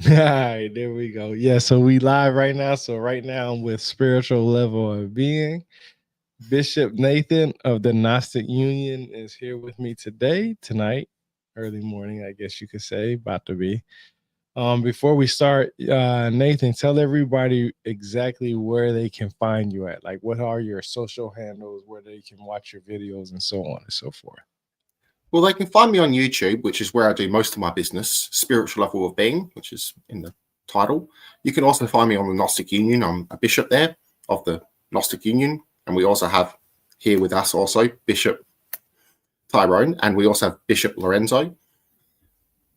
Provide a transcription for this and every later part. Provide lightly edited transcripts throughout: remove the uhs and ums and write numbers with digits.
All right, there we go. Yeah, so we live right now. So right now I'm with spiritual level of being. Bishop Nathan of the Gnostic Union is here with me tonight, early morning, I guess you could say, about to be. Before we start, Nathan, tell everybody exactly where they can find you at. Like, what are your social handles, where they can watch your videos, and so on and so forth. Well, they can find me on YouTube, which is where I do most of my business, Spiritual Level of Being, which is in the title. You can also find me on the Gnostic Union. I'm a bishop there of the Gnostic Union. And we also have here with us also Bishop Tyrone, and we also have Bishop Lorenzo.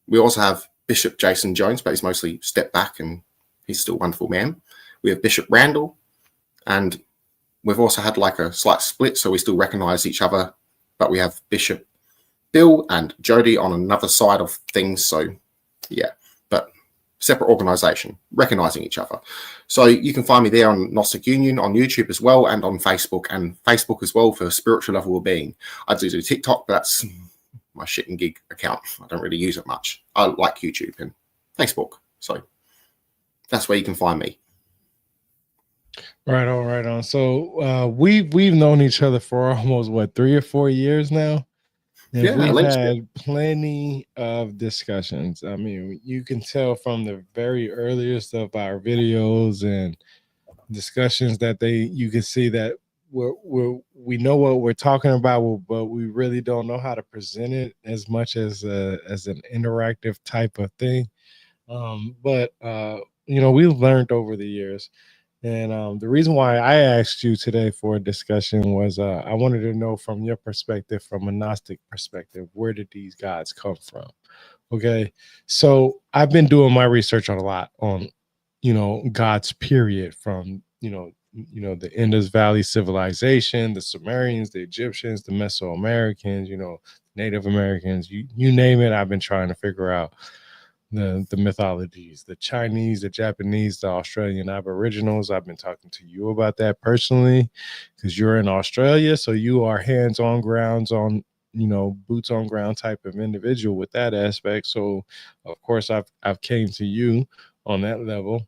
We also have Bishop Jason Jones, but he's mostly stepped back and he's still a wonderful man. We have Bishop Randall, and we've also had like a slight split, so we still recognize each other, but we have Bishop Bill and Jody on another side of things. So yeah, but separate organization, recognizing each other. So you can find me there on Gnostic Union, on YouTube as well, and on Facebook, and Facebook as well for Spiritual Level of Being. I do TikTok, but that's my shit and gig account. I don't really use it much. I like YouTube and Facebook. So that's where you can find me. Right on, right on. So we've known each other for almost 3 or 4 years now. And Yeah, we've had plenty of discussions. I mean, you can tell from the very earliest of our videos and discussions that you can see that we know what we're talking about, but we really don't know how to present it as much as an interactive type of thing. But we've learned over the years. And the reason why I asked you today for a discussion was I wanted to know from your perspective, from a Gnostic perspective, where did these gods come from? Okay. So I've been doing my research on a lot on, gods, period, from, the Indus Valley civilization, the Sumerians, the Egyptians, the Mesoamericans, Native Americans, you name it. I've been trying to figure out the mythologies, the Chinese, the Japanese, the Australian Aboriginals. I've been talking to you about that personally because you're in Australia, so you are hands on grounds on, boots on ground type of individual with that aspect. So of course I've came to you on that level,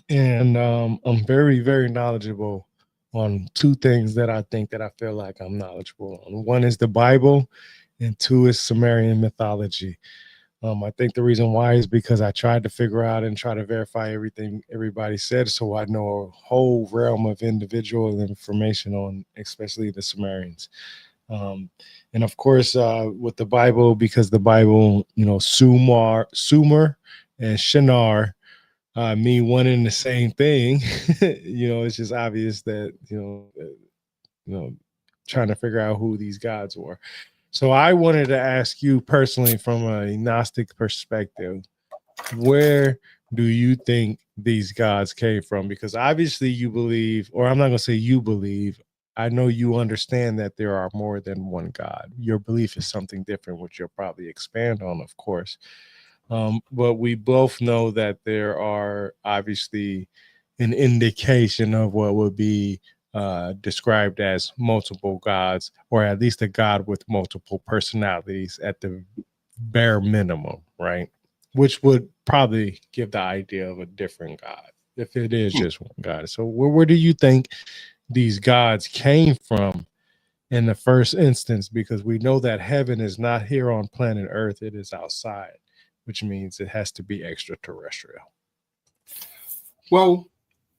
and I'm very, very knowledgeable on two things that I think that I feel like I'm knowledgeable on. One is the Bible, and two is Sumerian mythology. I think the reason why is because I tried to figure out and try to verify everything everybody said, so I know a whole realm of individual information on, especially the Sumerians. And of course, with the Bible, because the Bible, Sumer and Shinar mean one and the same thing. It's just obvious that trying to figure out who these gods were. So I wanted to ask you personally, from a Gnostic perspective, where do you think these gods came from? Because obviously you believe, or I'm not going to say you believe, I know you understand that there are more than one God. Your belief is something different, which you'll probably expand on, of course. But we both know that there are obviously an indication of what would be described as multiple gods, or at least a god with multiple personalities at the bare minimum, right? Which would probably give the idea of a different god if it is just one god. So where do you think these gods came from in the first instance? Because we know that heaven is not here on planet Earth, it is outside, which means it has to be extraterrestrial. Well,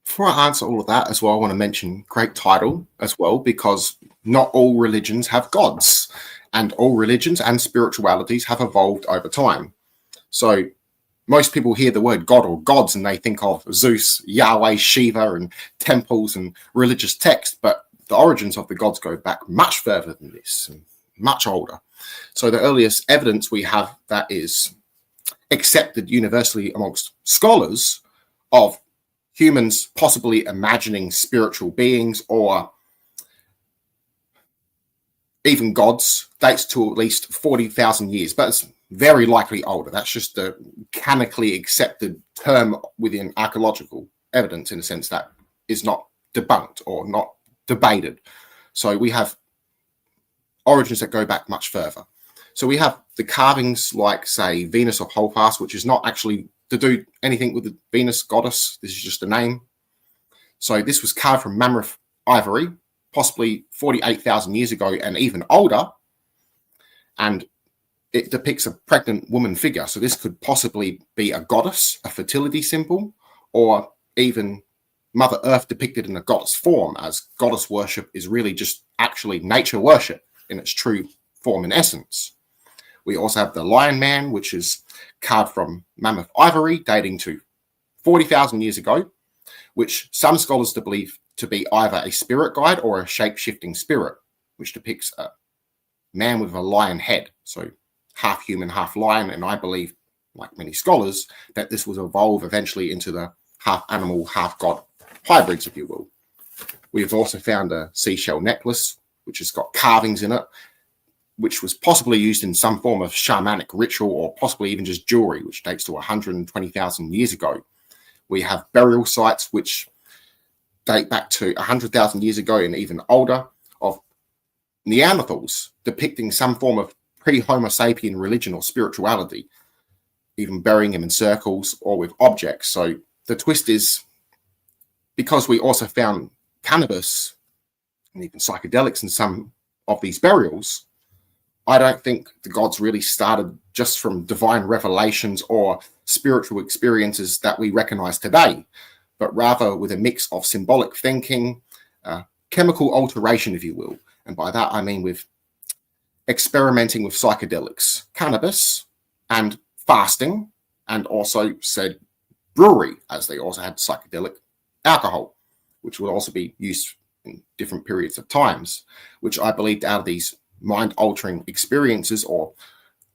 before I answer all of that as well, I want to mention great title as well, because not all religions have gods, and all religions and spiritualities have evolved over time. So most people hear the word God or gods and they think of Zeus, Yahweh, Shiva, and temples and religious texts, but the origins of the gods go back much further than this, and much older. So the earliest evidence we have that is accepted universally amongst scholars of humans possibly imagining spiritual beings or even gods dates to at least 40,000 years, but it's very likely older. That's just the canonically accepted term within archaeological evidence, in a sense that is not debunked or not debated. So we have origins that go back much further. So we have the carvings like, say, Venus of Holfast, which is not actually to do anything with the Venus goddess. This is just a name. So this was carved from mammoth ivory, possibly 48,000 years ago and even older. And it depicts a pregnant woman figure. So this could possibly be a goddess, a fertility symbol, or even Mother Earth depicted in a goddess form, as goddess worship is really just actually nature worship in its true form and essence. We also have the Lion Man, which is carved from mammoth ivory, dating to 40,000 years ago, which some scholars believe to be either a spirit guide or a shape-shifting spirit, which depicts a man with a lion head, so half human, half lion. And I believe, like many scholars, that this will evolve eventually into the half animal, half god hybrids, if you will. We have also found a seashell necklace, which has got carvings in it, which was possibly used in some form of shamanic ritual or possibly even just jewelry, which dates to 120,000 years ago. We have burial sites which date back to 100,000 years ago and even older, of Neanderthals depicting some form of pre-Homo sapien religion or spirituality, even burying them in circles or with objects. So the twist is, because we also found cannabis and even psychedelics in some of these burials, I don't think the gods really started just from divine revelations or spiritual experiences that we recognize today, but rather with a mix of symbolic thinking, chemical alteration, if you will. And by that, I mean with experimenting with psychedelics, cannabis, and fasting, and also said brewery, as they also had psychedelic alcohol, which will also be used in different periods of times, which I believed out of these mind-altering experiences or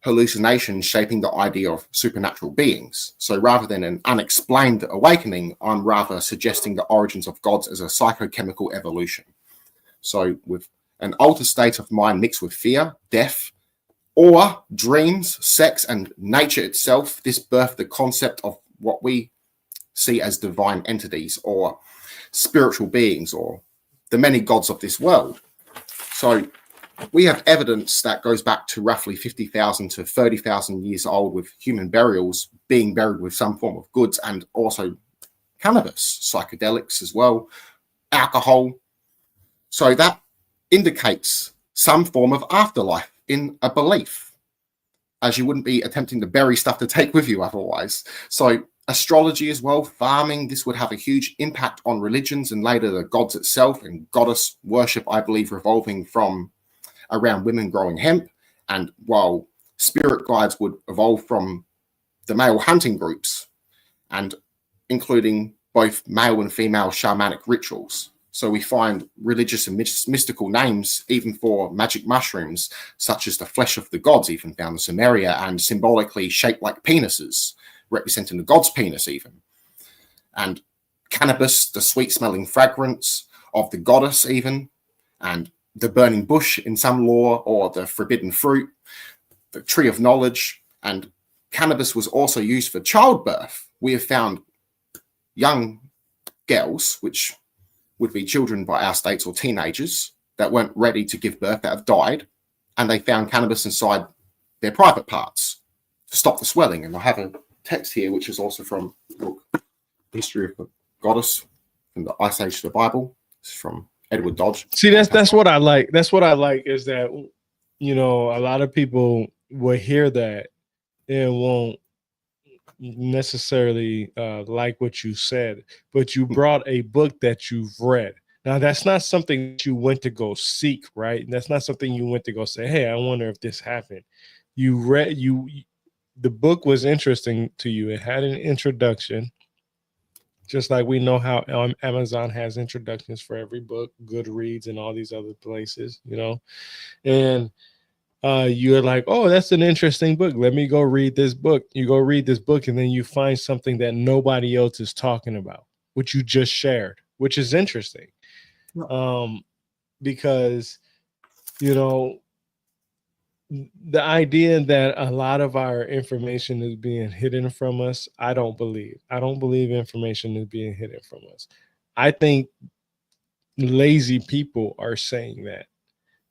hallucinations shaping the idea of supernatural beings. So rather than an unexplained awakening, I'm rather suggesting the origins of gods as a psychochemical evolution. So with an altered state of mind mixed with fear, death, or dreams, sex, and nature itself, this birthed the concept of what we see as divine entities or spiritual beings or the many gods of this world. So we have evidence that goes back to roughly 50,000 to 30,000 years old, with human burials being buried with some form of goods and also cannabis, psychedelics as well, alcohol. So that indicates some form of afterlife in a belief, as you wouldn't be attempting to bury stuff to take with you otherwise. So astrology as well, farming, this would have a huge impact on religions and later the gods itself, and goddess worship, I believe, revolving from around women growing hemp, and while spirit guides would evolve from the male hunting groups and including both male and female shamanic rituals. So we find religious and mystical names even for magic mushrooms, such as the flesh of the gods, even found in Sumeria, and symbolically shaped like penises, representing the god's penis even. And cannabis, the sweet-smelling fragrance of the goddess even, and the burning bush in some lore, or the forbidden fruit, the tree of knowledge. And cannabis was also used for childbirth. We have found young girls, which would be children by our states or teenagers, that weren't ready to give birth, that have died, and they found cannabis inside their private parts to stop the swelling. And I have a text here, which is also from the book History of the Goddess from the Ice Age of the Bible. It's from Edward Dodge. See, that's what I like. That's what I like, is that, you know, a lot of people will hear that and won't necessarily like what you said, but you brought a book that you've read. Now, that's not something that you went to go seek, right? That's not something you went to go say, hey, I wonder if this happened. The book was interesting to you. It had an introduction. Just like we know how Amazon has introductions for every book, Goodreads and all these other places, you know, and you're like, oh, that's an interesting book. Let me go read this book. You go read this book, and then you find something that nobody else is talking about, which you just shared, which is interesting. Because, you know, the idea that a lot of our information is being hidden from us, I don't believe. I don't believe information is being hidden from us. I think lazy people are saying that,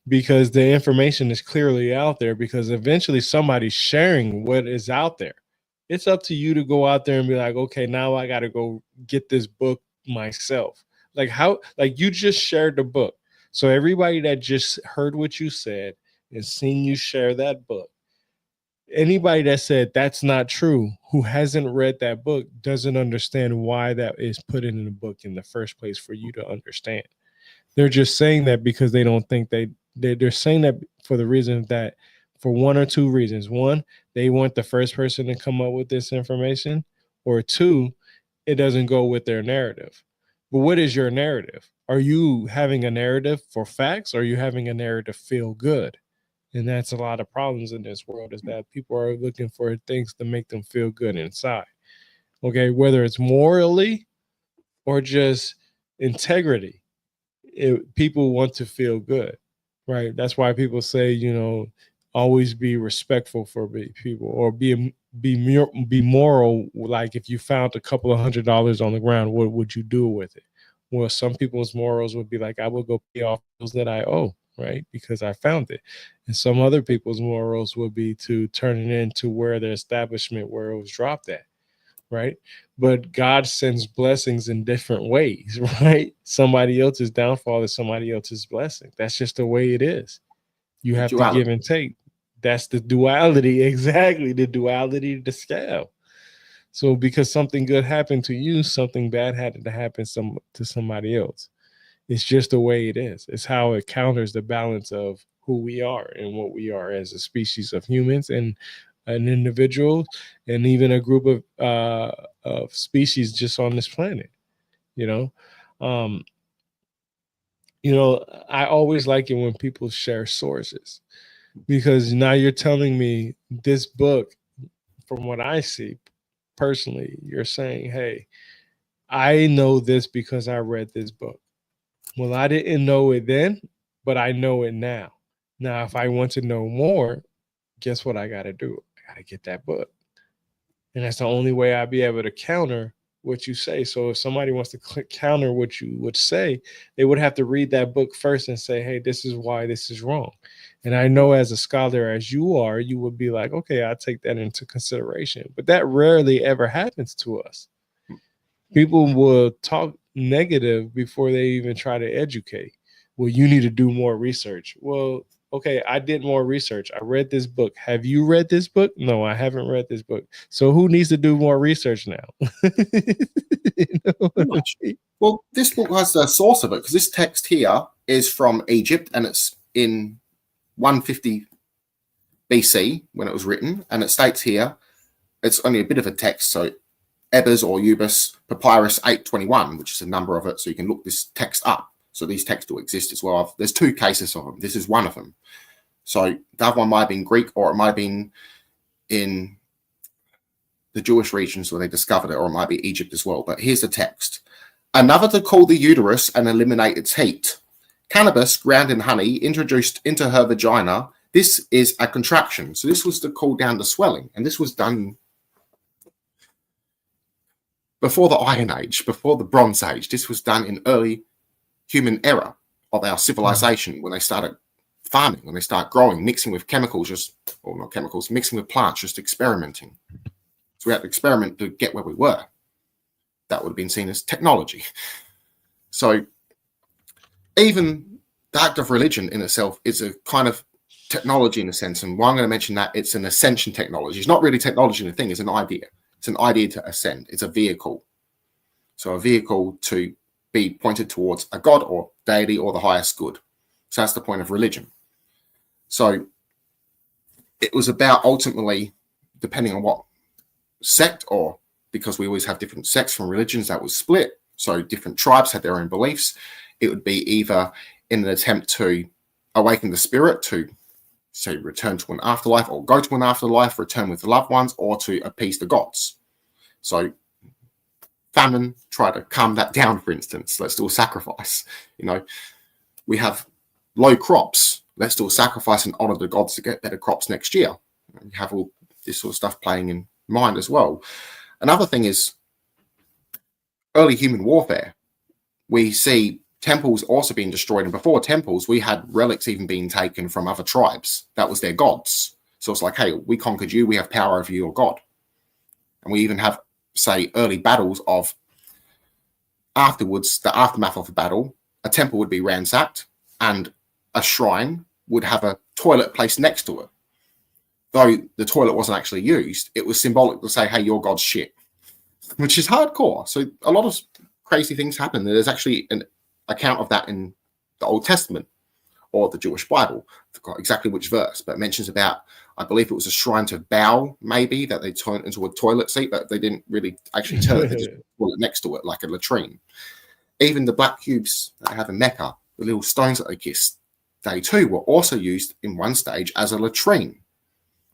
because the information is clearly out there, because eventually somebody's sharing what is out there. It's up to you to go out there and be like, okay, now I got to go get this book myself. Like how, like you just shared the book. So everybody that just heard what you said and seen you share that book, anybody that said that's not true, who hasn't read that book, doesn't understand why that is put in the book in the first place for you to understand. They're just saying that because they don't think they're saying that for the reason that, for one or two reasons. One, they weren't the first person to come up with this information, or two, it doesn't go with their narrative. But what is your narrative? Are you having a narrative for facts, or are you having a narrative feel good? And that's a lot of problems in this world, is that people are looking for things to make them feel good inside. Okay, whether it's morally or just integrity, people want to feel good, right? That's why people say, always be respectful for people, or be moral. Like if you found a couple of $100 on the ground, what would you do with it? Well, some people's morals would be like, I will go pay off bills that I owe, right? Because I found it. And some other people's morals would be to turn it into where the establishment where it was dropped at, right? But God sends blessings in different ways, right? Somebody else's downfall is somebody else's blessing. That's just the way it is. You have to give and take. That's the duality, exactly, the duality of the scale. So because something good happened to you, something bad had to happen to somebody else. It's just the way it is. It's how it counters the balance of who we are and what we are as a species of humans and an individual, and even a group of species just on this planet. You know, um, I always like it when people share sources, because now you're telling me this book, from what I see personally, you're saying, hey, I know this because I read this book. Well, I didn't know it then, but I know it now. Now, if I want to know more, guess what I got to do? I got to get that book. And that's the only way I'll be able to counter what you say. So if somebody wants to counter what you would say, they would have to read that book first and say, hey, this is why this is wrong. And I know as a scholar as you are, you would be like, okay, I'll take that into consideration. But that rarely ever happens to us. People will talk negative before they even try to educate. Well, you need to do more research. Well, okay, I did more research. I read this book. Have you read this book? No, I haven't read this book. So who needs to do more research now? Well, this book has the source of it, because this text here is from Egypt, and it's in 150 BC when it was written, and it states here, it's only a bit of a text, so Ebers or Ubis Papyrus 821, which is the number of it, so you can look this text up. So these texts do exist as well. There's two cases of them. This is one of them. So the other one might have been Greek, or it might have been in the Jewish regions where they discovered it, or it might be Egypt as well. But here's the text. Another to cool the uterus and eliminate its heat. Cannabis ground in honey introduced into her vagina. This is a contraction. So this was to cool down the swelling. And this was done before the Iron Age, before the Bronze Age. This was done in early human era of our civilization, when they started farming, when they start growing, mixing with chemicals, not chemicals, mixing with plants, just experimenting. So we had to experiment to get where we were. That would have been seen as technology. So even the act of religion in itself is a kind of technology in a sense. And why I'm going to mention that, it's an ascension technology. It's not really technology in a thing, it's an idea. It's an idea to ascend. It's a vehicle. So a vehicle to be pointed towards a god or deity or the highest good. So that's the point of religion. So it was about, ultimately, depending on what sect, or because we always have different sects from religions that was split, so different tribes had their own beliefs, it would be either in an attempt to awaken the spirit, to say return to an afterlife, or go to an afterlife, return with the loved ones, or to appease the gods. So famine, try to calm that down, for instance. Let's do a sacrifice. We have low crops. Let's do a sacrifice and honor the gods to get better crops next year. You have all this sort of stuff playing in mind as well. Another thing is early human warfare. We see temples also being destroyed, and before temples, we had relics even being taken from other tribes. That was their gods. So it's like, hey, we conquered you. We have power over your god. And we even have, say, early battles of afterwards, the aftermath of the battle, a temple would be ransacked and a shrine would have a toilet placed next to it. Though the toilet wasn't actually used, it was symbolic to say, hey, your God's shit, which is hardcore. So a lot of crazy things happen. There's actually an account of that in the Old Testament or the Jewish Bible. I forgot exactly which verse, but it mentions about, I believe it was a shrine to Baal, maybe, that they turned into a toilet seat, but they didn't really actually turn it. They just put it next to it like a latrine. Even the black cubes that they have in Mecca, the little stones that they kissed, they too were also used in one stage as a latrine.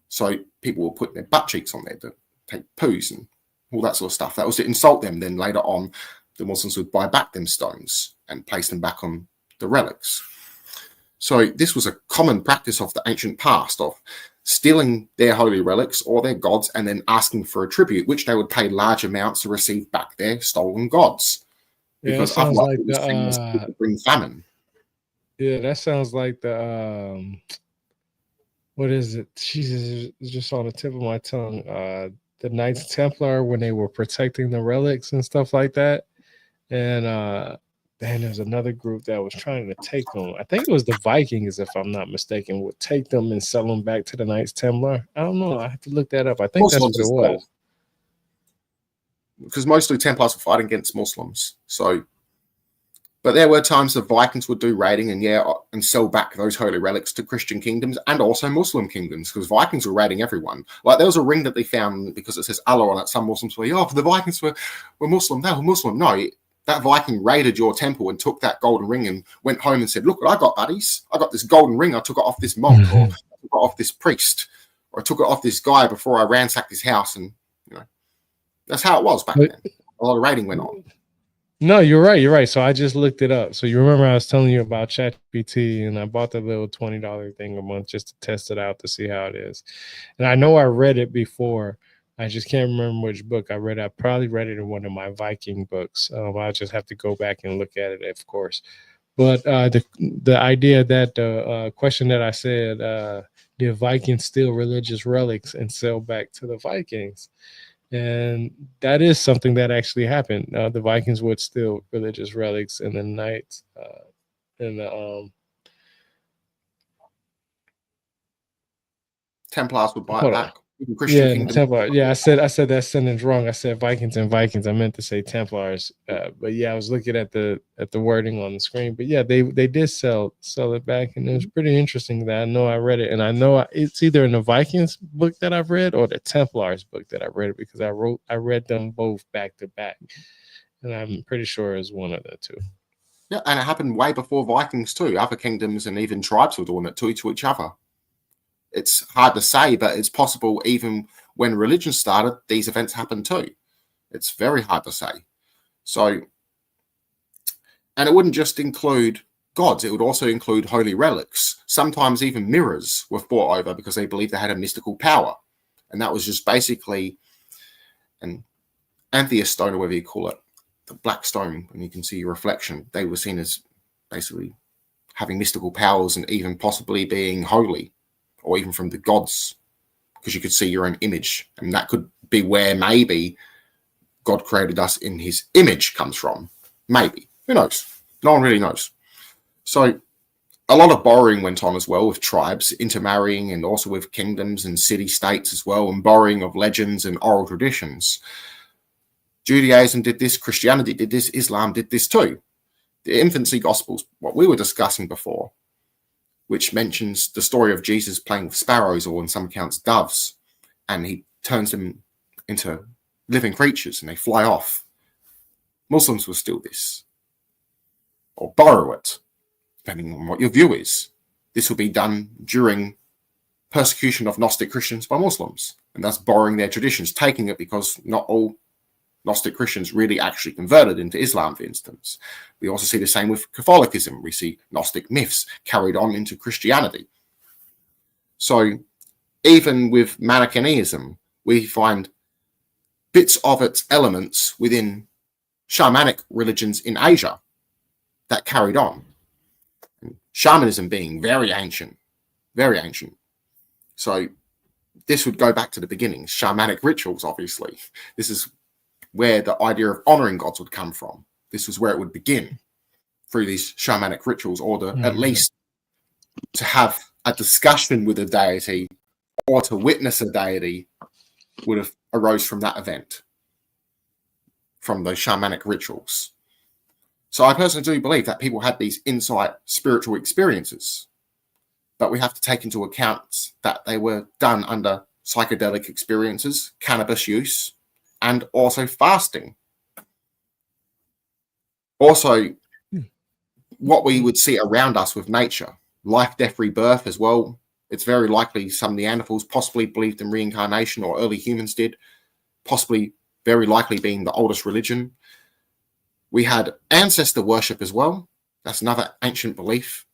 So people were putting their butt cheeks on there to take poos and all that sort of stuff. That was to insult them. Then later on, the Muslims would buy back them stones and place them back on the relics. So this was a common practice of the ancient past of stealing their holy relics or their gods and then asking for a tribute, which they would pay large amounts to receive back their stolen gods. Because sounds otherwise like it was seen as bring famine. Yeah, that sounds like the what is it? Jesus, it's just on the tip of my tongue. The Knights Templar, when they were protecting the relics and stuff like that. And then there's another group that was trying to take them. I think it was the Vikings, if I'm not mistaken, would take them and sell them back to the Knights Templar. I don't know. I have to look that up. I think Muslims that's what it was. Because mostly Templars were fighting against Muslims. So, but there were times the Vikings would do raiding and sell back those holy relics to Christian kingdoms and also Muslim kingdoms, because Vikings were raiding everyone. Like there was a ring that they found because it says Allah on it. Some Muslims were, the Vikings were Muslim. They were Muslim. No, that Viking raided your temple and took that golden ring and went home and said, look what I got, buddies. I got this golden ring. I took it off this monk or I took it off this priest or I took it off this guy before I ransacked his house. And, that's how it was back then. A lot of raiding went on. No, you're right. You're right. So I just looked it up. So you remember I was telling you about ChatGPT, and I bought the little $20 thing a month just to test it out to see how it is. And I know I read it before. I just can't remember which book I read. I probably read it in one of my Viking books. I'll just have to go back and look at it, of course. But the idea that the question that I said, did Vikings steal religious relics and sell back to the Vikings? And that is something that actually happened. The Vikings would steal religious relics, and the knights and the Templars would buy it back. Templar. Yeah, I said that sentence wrong. I said Vikings and Vikings. I meant to say Templars. But yeah, I was looking at the wording on the screen. But yeah, they did sell it back, and it was pretty interesting that I know I read it, and I know it's either in the Vikings book that I've read or the Templars book that I read, because I read them both back to back, and I'm pretty sure it's one of the two. Yeah, and it happened way before Vikings too. Other kingdoms and even tribes were doing it to each other. It's hard to say, but it's possible even when religion started, these events happened too. It's very hard to say. So, and it wouldn't just include gods. It would also include holy relics. Sometimes even mirrors were fought over because they believed they had a mystical power. And that was just basically an amethyst stone, or whatever you call it, the black stone, and you can see your reflection. They were seen as basically having mystical powers and even possibly being holy, or even from the gods, because you could see your own image. And that could be where maybe God created us in his image comes from. Maybe. Who knows? No one really knows. So a lot of borrowing went on as well with tribes, intermarrying, and also with kingdoms and city-states as well, and borrowing of legends and oral traditions. Judaism did this, Christianity did this, Islam did this too. The infancy gospels, what we were discussing before, which mentions the story of Jesus playing with sparrows, or in some accounts doves, and he turns them into living creatures and they fly off. Muslims will steal this or borrow it, depending on what your view is. This will be done during persecution of Gnostic Christians by Muslims, and that's borrowing their traditions, taking it, because not all Gnostic Christians really actually converted into Islam, for instance. We also see the same with Catholicism. We see Gnostic myths carried on into Christianity. So even with Manichaeism, we find bits of its elements within shamanic religions in Asia that carried on. Shamanism being very ancient, very ancient. So this would go back to the beginning, shamanic rituals, obviously. This is where the idea of honoring gods would come from. This was where it would begin, through these shamanic rituals, or at least to have a discussion with a deity or to witness a deity would have arose from that event, from those shamanic rituals. So I personally do believe that people had these insight spiritual experiences, but we have to take into account that they were done under psychedelic experiences, cannabis use, and also fasting. Also, what we would see around us with nature, life, death, rebirth as well. It's very likely some Neanderthals possibly believed in reincarnation, or early humans did, possibly very likely being the oldest religion. We had ancestor worship as well. That's another ancient belief.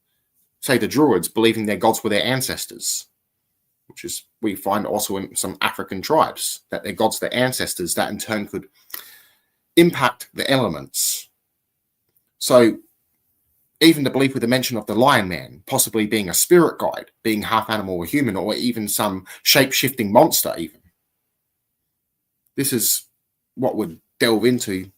Say the Druids believing their gods were their ancestors, which is we find also in some African tribes, that their gods, their ancestors, that in turn could impact the elements. So even the belief with the mention of the Lion Man possibly being a spirit guide, being half animal or human, or even some shape-shifting monster even. This is what would delve into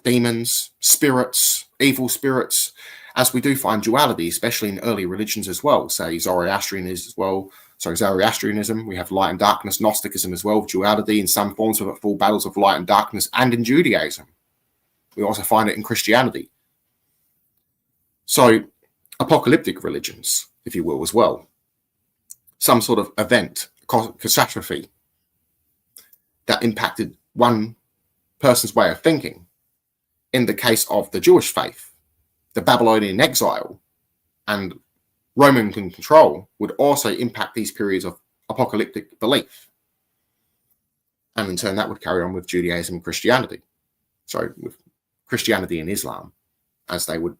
demons, spirits, evil spirits, as we do find duality, especially in early religions as well. Say Zoroastrianism as well. Zoroastrianism, we have light and darkness, Gnosticism as well, duality in some forms of full battles of light and darkness, and in Judaism. We also find it in Christianity. So apocalyptic religions, if you will, as well. Some sort of event, catastrophe that impacted one person's way of thinking. In the case of the Jewish faith, the Babylonian exile and Roman control would also impact these periods of apocalyptic belief. And in turn, that would carry on with Judaism and Christianity. So with Christianity and Islam, as they would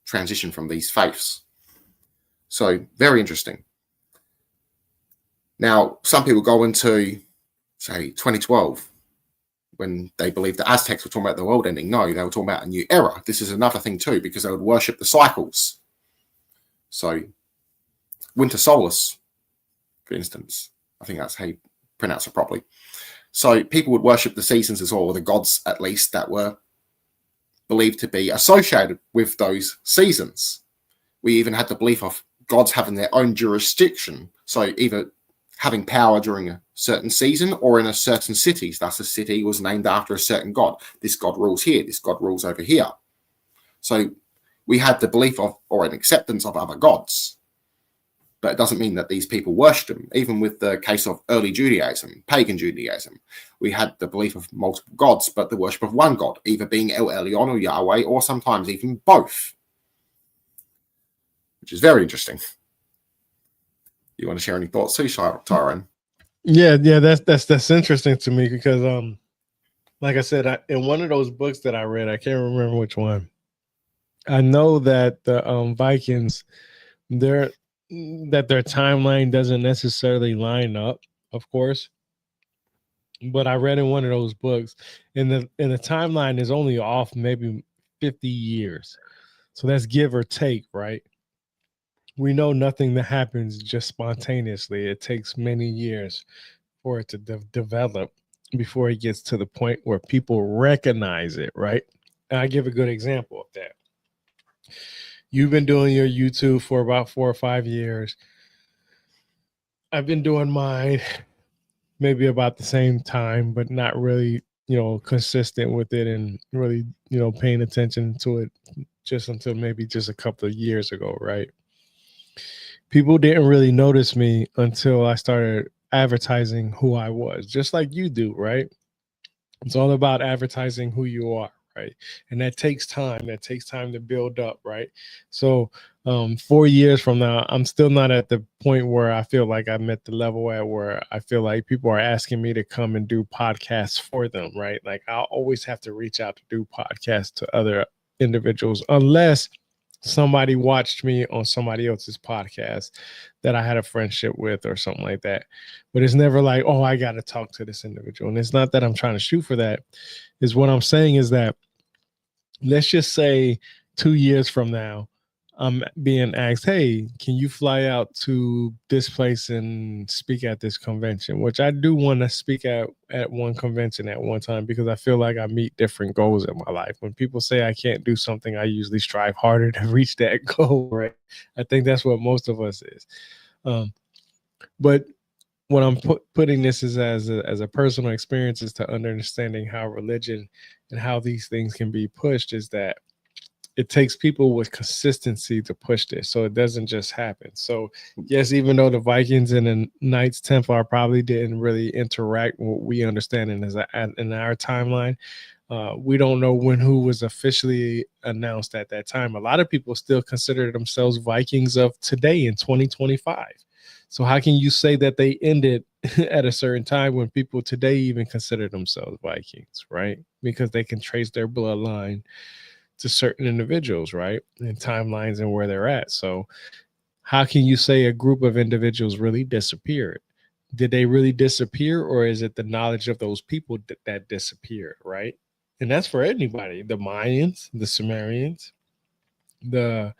transition from these faiths. So very interesting. Now, some people go into, say, 2012, when they believed the Aztecs were talking about the world ending. No, they were talking about a new era. This is another thing too, because they would worship the cycles. So winter solstice, for instance, I think that's how you pronounce it properly. So people would worship the seasons as well, or the gods at least, that were believed to be associated with those seasons. We even had the belief of gods having their own jurisdiction. So either having power during a certain season or in a certain city. Thus, a city was named after a certain god. This god rules here. This god rules over here. So we had the belief of, or an acceptance of, other gods. But it doesn't mean that these people worshipped them. Even with the case of early Judaism, pagan Judaism, we had the belief of multiple gods, but the worship of one god, either being El Elyon or Yahweh, or sometimes even both, which is very interesting. You want to share any thoughts too, Tyrone? Yeah, that's interesting to me because like I said, in one of those books that I read, I can't remember which one, I know that the Vikings, their timeline doesn't necessarily line up, of course, but I read in one of those books, and the timeline is only off maybe 50 years, so that's give or take, right? We know nothing that happens just spontaneously. It takes many years for it to develop before it gets to the point where people recognize it, right? And I give a good example of that. You've been doing your YouTube for about 4 or 5 years. I've been doing mine maybe about the same time, but not really, consistent with it and really, paying attention to it just until maybe just a couple of years ago, right? People didn't really notice me until I started advertising who I was, just like you do, right? It's all about advertising who you are, right? And that takes time. That takes time to build up, right? So 4 years from now, I'm still not at the point where I feel like I'm at the level at where I feel like people are asking me to come and do podcasts for them, right? Like I'll always have to reach out to do podcasts to other individuals, unless somebody watched me on somebody else's podcast that I had a friendship with or something like that. But it's never like, oh, I got to talk to this individual. And it's not that I'm trying to shoot for that. Is what I'm saying is that let's just say 2 years from now, I'm being asked, hey, can you fly out to this place and speak at this convention? Which I do want to speak at one convention at one time, because I feel like I meet different goals in my life. When people say I can't do something, I usually strive harder to reach that goal, right? I think that's what most of us is. But what I'm putting this is as a personal experience, is to understanding how religion and how these things can be pushed, is that it takes people with consistency to push this, so it doesn't just happen. So yes, even though the Vikings and the Knights Templar probably didn't really interact with what we understand in our timeline, we don't know when who was officially announced at that time. A lot of people still consider themselves Vikings of today in 2025. So how can you say that they ended at a certain time when people today even consider themselves Vikings, right? Because they can trace their bloodline to certain individuals, right? And timelines and where they're at. So how can you say a group of individuals really disappeared? Did they really disappear, or is it the knowledge of those people that disappeared, right? And that's for anybody: the Mayans, the Sumerians, the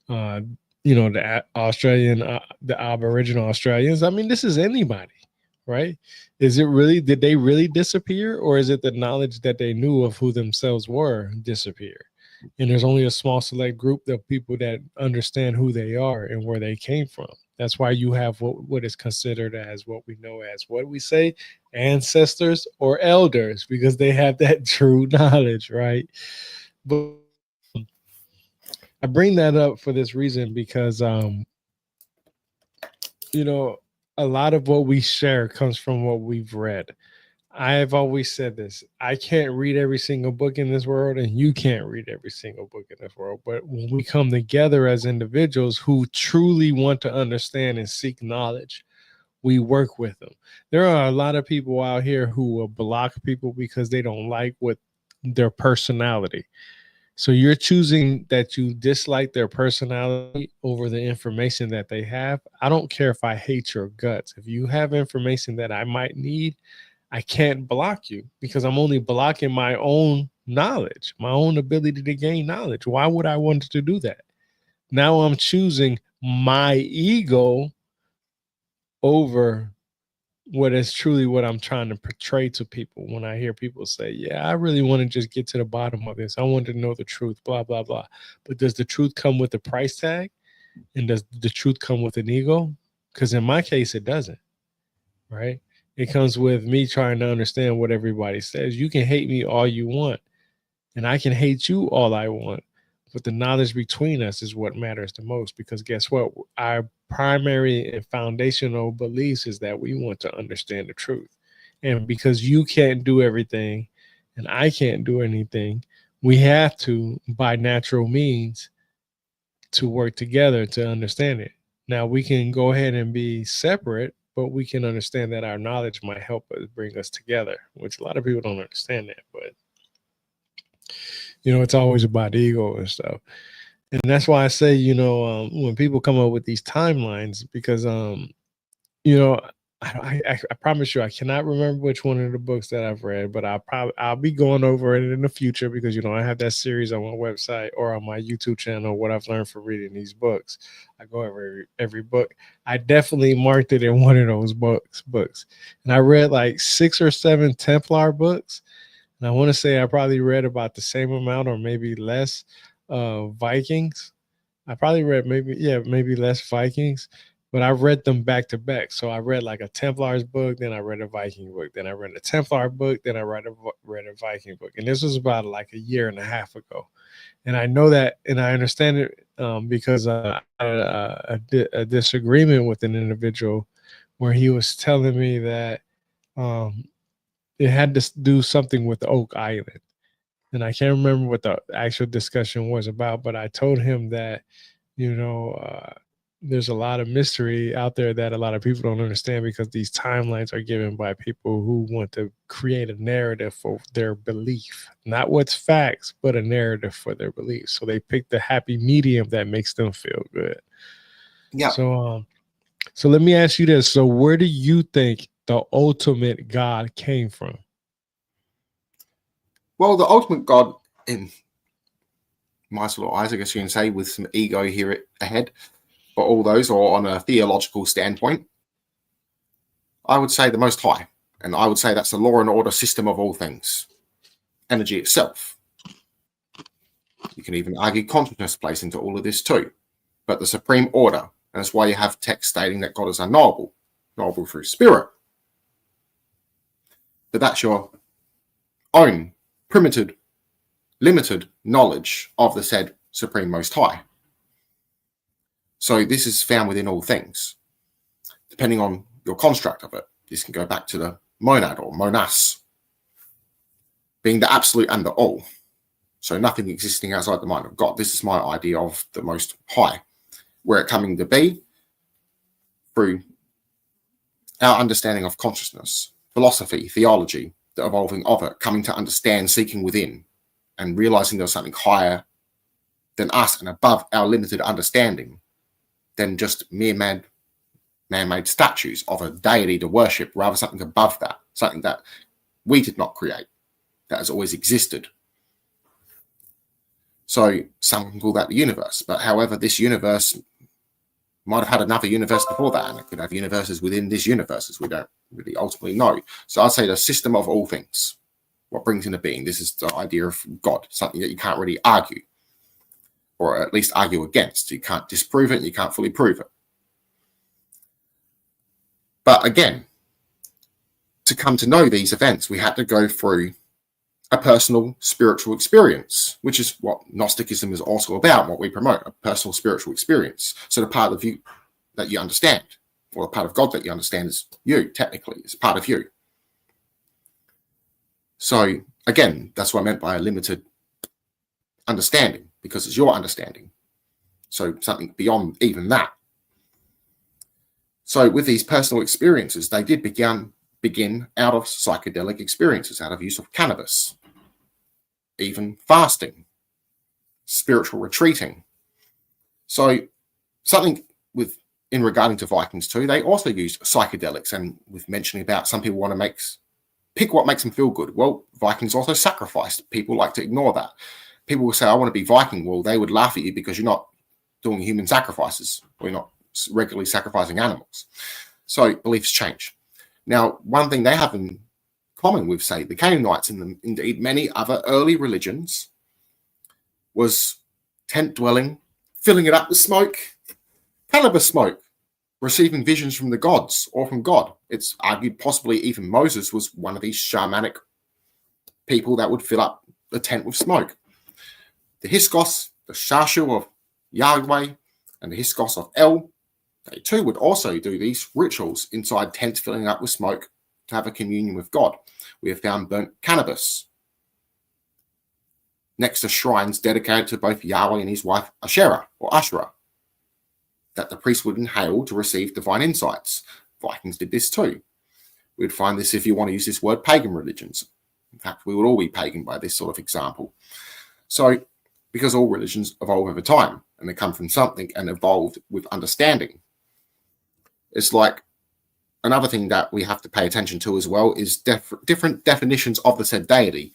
uh, the Australian, the Aboriginal Australians. I mean, this is anybody, right? Is it really, did they really disappear, or is it the knowledge that they knew of who themselves were disappear? And there's only a small select group of people that understand who they are and where they came from. That's why you have what is considered as, what we know as, what we say, ancestors or elders, because they have that true knowledge, right? But I bring that up for this reason, because a lot of what we share comes from what we've read. I've always said this: I can't read every single book in this world, and you can't read every single book in this world. But when we come together as individuals who truly want to understand and seek knowledge, we work with them. There are a lot of people out here who will block people because they don't like what their personality. So you're choosing that you dislike their personality over the information that they have. I don't care if I hate your guts. If you have information that I might need, I can't block you, because I'm only blocking my own knowledge, my own ability to gain knowledge. Why would I want to do that? Now I'm choosing my ego over what is truly what I'm trying to portray to people. When I hear people say, yeah, I really want to just get to the bottom of this, I want to know the truth, blah, blah, blah. But does the truth come with a price tag? And does the truth come with an ego? Because in my case, it doesn't, right? It comes with me trying to understand what everybody says. You can hate me all you want, and I can hate you all I want. But the knowledge between us is what matters the most, because guess what? Our primary and foundational beliefs is that we want to understand the truth. And because you can't do everything and I can't do anything, we have to, by natural means, to work together to understand it. Now, we can go ahead and be separate, but we can understand that our knowledge might help us bring us together, which a lot of people don't understand that. But it's always about ego and stuff. And that's why I say, when people come up with these timelines, because you know, I promise you, I cannot remember which one of the books that I've read, but I'll be going over it in the future, because I have that series on my website or on my YouTube channel, what I've learned from reading these books. I go over every book. I definitely marked it in one of those books, and I read like 6 or 7 Templar books, and I want to say I probably read about the same amount or maybe less Vikings. I probably read maybe less Vikings, but I read them back to back. So I read like a Templar's book, then I read a Viking book, then I read a Templar book, then I read a Viking book. And this was about like a year and a half ago. And I know that, and I understand it because I had a disagreement with an individual where he was telling me that it had to do something with Oak Island. And I can't remember what the actual discussion was about, but I told him that, there's a lot of mystery out there that a lot of people don't understand, because these timelines are given by people who want to create a narrative for their belief, not what's facts, but a narrative for their beliefs. So they pick the happy medium that makes them feel good. Yeah. So let me ask you this. So where do you think the ultimate God came from? Well, the ultimate God in mice little eyes, I guess you can say, with some ego here ahead, but all those, or on a theological standpoint, I would say the Most High. And I would say that's the law and order system of all things. Energy itself. You can even argue consciousness plays into all of this too. But the supreme order, and that's why you have text stating that God is unknowable, knowable through spirit. But that's your own primitive, limited knowledge of the said Supreme Most High. So this is found within all things, depending on your construct of it. This can go back to the monad or monas, being the absolute and the all. So nothing existing outside the mind of God. This is my idea of the Most High, where it coming to be through our understanding of consciousness, philosophy, theology, the evolving of it, coming to understand, seeking within, and realizing there's something higher than us and above our limited understanding than just mere man-made statues of a deity to worship, rather something above that, something that we did not create, that has always existed. So some can call that the universe, but however, this universe might have had another universe before that, and it could have universes within this universe, as we don't really ultimately know. So I'd say the system of all things, what brings into being. This is the idea of God, something that you can't really argue, or at least argue against. You can't disprove it, and you can't fully prove it. But again, to come to know these events, we had to go through a personal spiritual experience, which is what Gnosticism is also about, what we promote, a personal spiritual experience. So the part of you that you understand, or the part of God that you understand, is you, technically. It's part of you. So again, that's what I meant by a limited understanding, because it's your understanding. So something beyond even that. So with these personal experiences, they did begin out of psychedelic experiences, out of use of cannabis, even fasting, spiritual retreating. So something in regarding to Vikings too, they also used psychedelics, and with mentioning about some people want to pick what makes them feel good. Well, Vikings also sacrificed. People like to ignore that. People will say, I want to be Viking. Well, they would laugh at you because you're not doing human sacrifices, or you're not regularly sacrificing animals. So beliefs change. Now, one thing they have in common with, say, the Canaanites and indeed many other early religions was tent dwelling, filling it up with smoke, cannabis smoke, receiving visions from the gods or from God. It's argued possibly even Moses was one of these shamanic people that would fill up the tent with smoke. The Hiskos, the Shashu of Yahweh, and the Hiskos of El, they too would also do these rituals inside tents filling up with smoke to have a communion with God. We have found burnt cannabis next to shrines dedicated to both Yahweh and his wife Asherah or Asherah, that the priest would inhale to receive divine insights. Vikings did this too. We'd find this, if you want to use this word, pagan religions. In fact, we would all be pagan by this sort of example. So, because all religions evolve over time, and they come from something and evolved with understanding. It's like another thing that we have to pay attention to as well is different definitions of the said deity.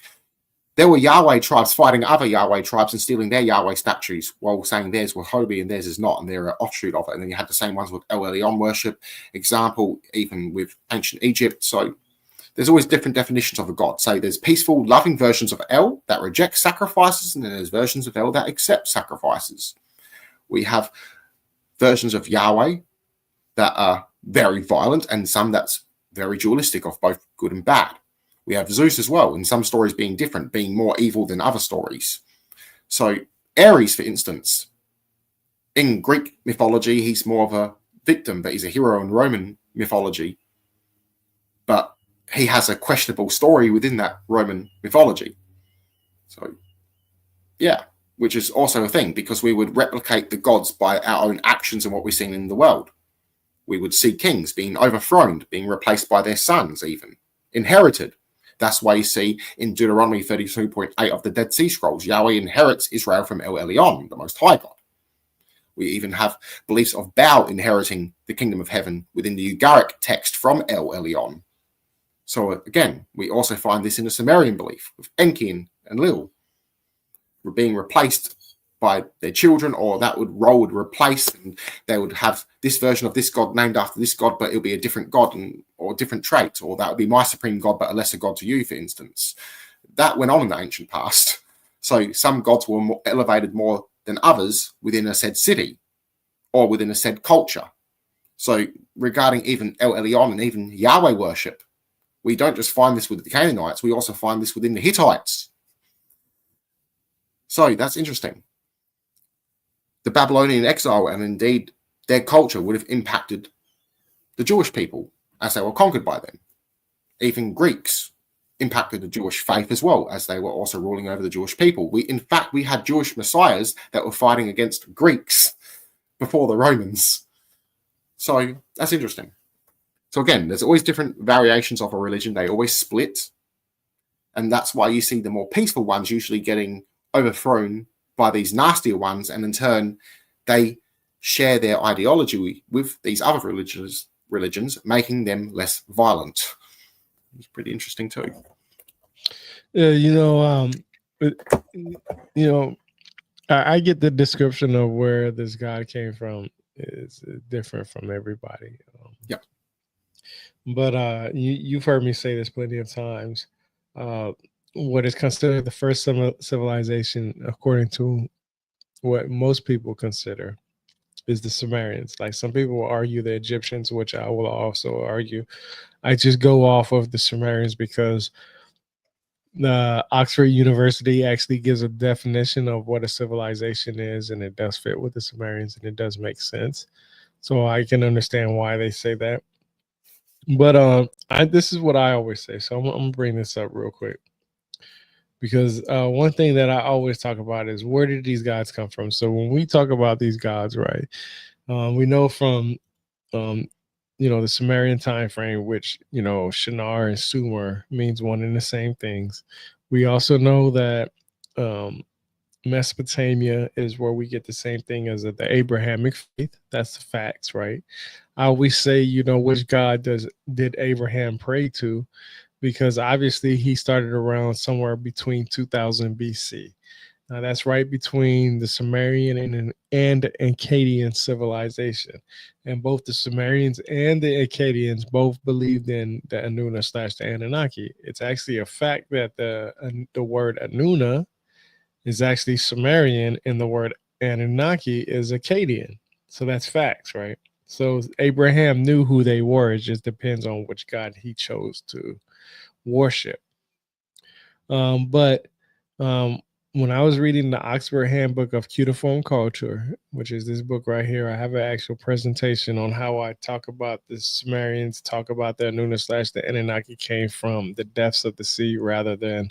There were Yahweh tribes fighting other Yahweh tribes and stealing their Yahweh statues while saying theirs were holy and theirs is not, and they're an offshoot of it. And then you had the same ones with El Elyon worship, example, even with ancient Egypt. So there's always different definitions of a god. So there's peaceful, loving versions of El that reject sacrifices, and then there's versions of El that accept sacrifices. We have versions of Yahweh that are very violent, and some that's very dualistic of both good and bad. We have Zeus as well, in some stories being different, being more evil than other stories. So Ares, for instance, in Greek mythology, he's more of a victim, but he's a hero in Roman mythology. But he has a questionable story within that Roman mythology. So, yeah, which is also a thing, because we would replicate the gods by our own actions and what we're seeing in the world. We would see kings being overthrown, being replaced by their sons even, inherited. That's why you see in Deuteronomy 32.8 of the Dead Sea Scrolls, Yahweh inherits Israel from El Elyon, the Most High God. We even have beliefs of Baal inheriting the kingdom of heaven within the Ugaritic text from El Elyon. So again, we also find this in the Sumerian belief with Enki and Lil. We're being replaced by their children, or that role would replace, and they would have this version of this god named after this god, but it'll be a different god or different trait, or that would be my supreme god, but a lesser god to you, for instance. That went on in the ancient past. So some gods were elevated more than others within a said city or within a said culture. So regarding even El Elyon and even Yahweh worship, we don't just find this with the Canaanites, we also find this within the Hittites. So that's interesting. The Babylonian exile and indeed their culture would have impacted the Jewish people as they were conquered by them. Even Greeks impacted the Jewish faith as well, as they were also ruling over the Jewish people. In fact, we had Jewish messiahs that were fighting against Greeks before the Romans. So that's interesting. So again, there's always different variations of a religion. They always split. And that's why you see the more peaceful ones usually getting overthrown by these nastier ones, and in turn they share their ideology with these other religions, making them less violent. It's pretty interesting too. Yeah, I get the description of where this God came from is different from everybody. Yeah. But you've heard me say this plenty of times. What is considered the first civilization, according to what most people consider, is the Sumerians. Like, some people will argue the Egyptians, which I will also argue. I just go off of the Sumerians because the Oxford University actually gives a definition of what a civilization is, and it does fit with the Sumerians, and it does make sense. So I can understand why they say that. But this is what I always say. So I'm gonna bring this up real quick, because one thing that I always talk about is, where did these gods come from? So when we talk about these gods, right, we know from the Sumerian time frame, which Shinar and Sumer means one and the same things. We also know that Mesopotamia is where we get the same thing as the Abrahamic faith. That's the facts, right? I always say, which God did Abraham pray to? Because obviously he started around somewhere between 2000 BC. Now that's right between the Sumerian and Akkadian civilization. And both the Sumerians and the Akkadians both believed in the Anuna/the Anunnaki. It's actually a fact that the word Anuna is actually Sumerian and the word Anunnaki is Akkadian. So that's facts, right? So Abraham knew who they were. It just depends on which God he chose to worship. But when I was reading the Oxford Handbook of Cuneiform Culture, which is this book right here, I have an actual presentation on how I talk about the Sumerians, talk about the Anuna/the Anunnaki came from the depths of the sea rather than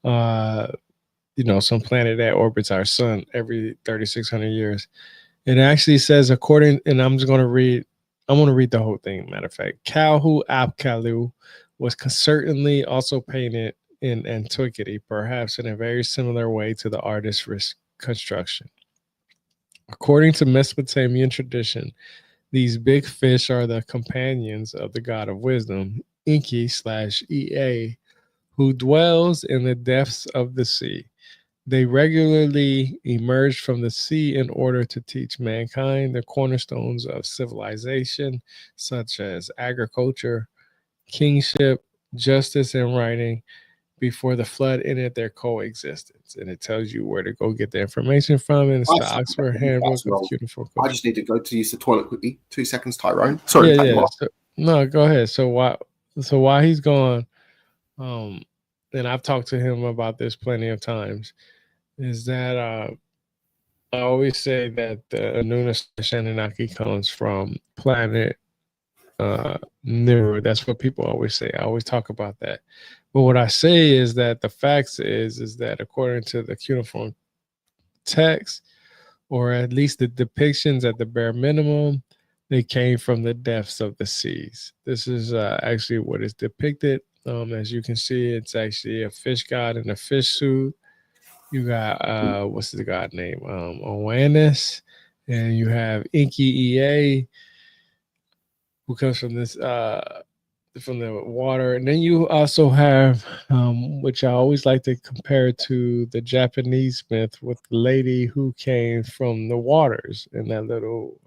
some planet that orbits our sun every 3,600 years. It actually says, and I'm going to read the whole thing, matter of fact. Kalhu Apkallu was certainly also painted in antiquity, perhaps in a very similar way to the artist's construction. According to Mesopotamian tradition, these big fish are the companions of the god of wisdom, Enki/Ea, who dwells in the depths of the sea. They regularly emerged from the sea in order to teach mankind the cornerstones of civilization, such as agriculture, kingship, justice, and writing. Before the flood ended their coexistence. And it tells you where to go get the information from. And it's the Oxford Handbook of Cuneiform Culture. I just need to go to use the toilet quickly. 2 seconds, Tyrone. Sorry. Yeah. No, go ahead. So while he's gone, and I've talked to him about this plenty of times, is that I always say that the Anuna/Anunnaki comes from planet Nibiru. That's what people always say. I always talk about that. But what I say is that the facts is that according to the cuneiform text, or at least the depictions at the bare minimum, they came from the depths of the seas. This is actually what is depicted. As you can see, it's actually a fish god in a fish suit. You got what's the god name? Oannes, and you have Enki Ea, who comes from this water, and then you also have, which I always like to compare to the Japanese myth with the lady who came from the waters in that little.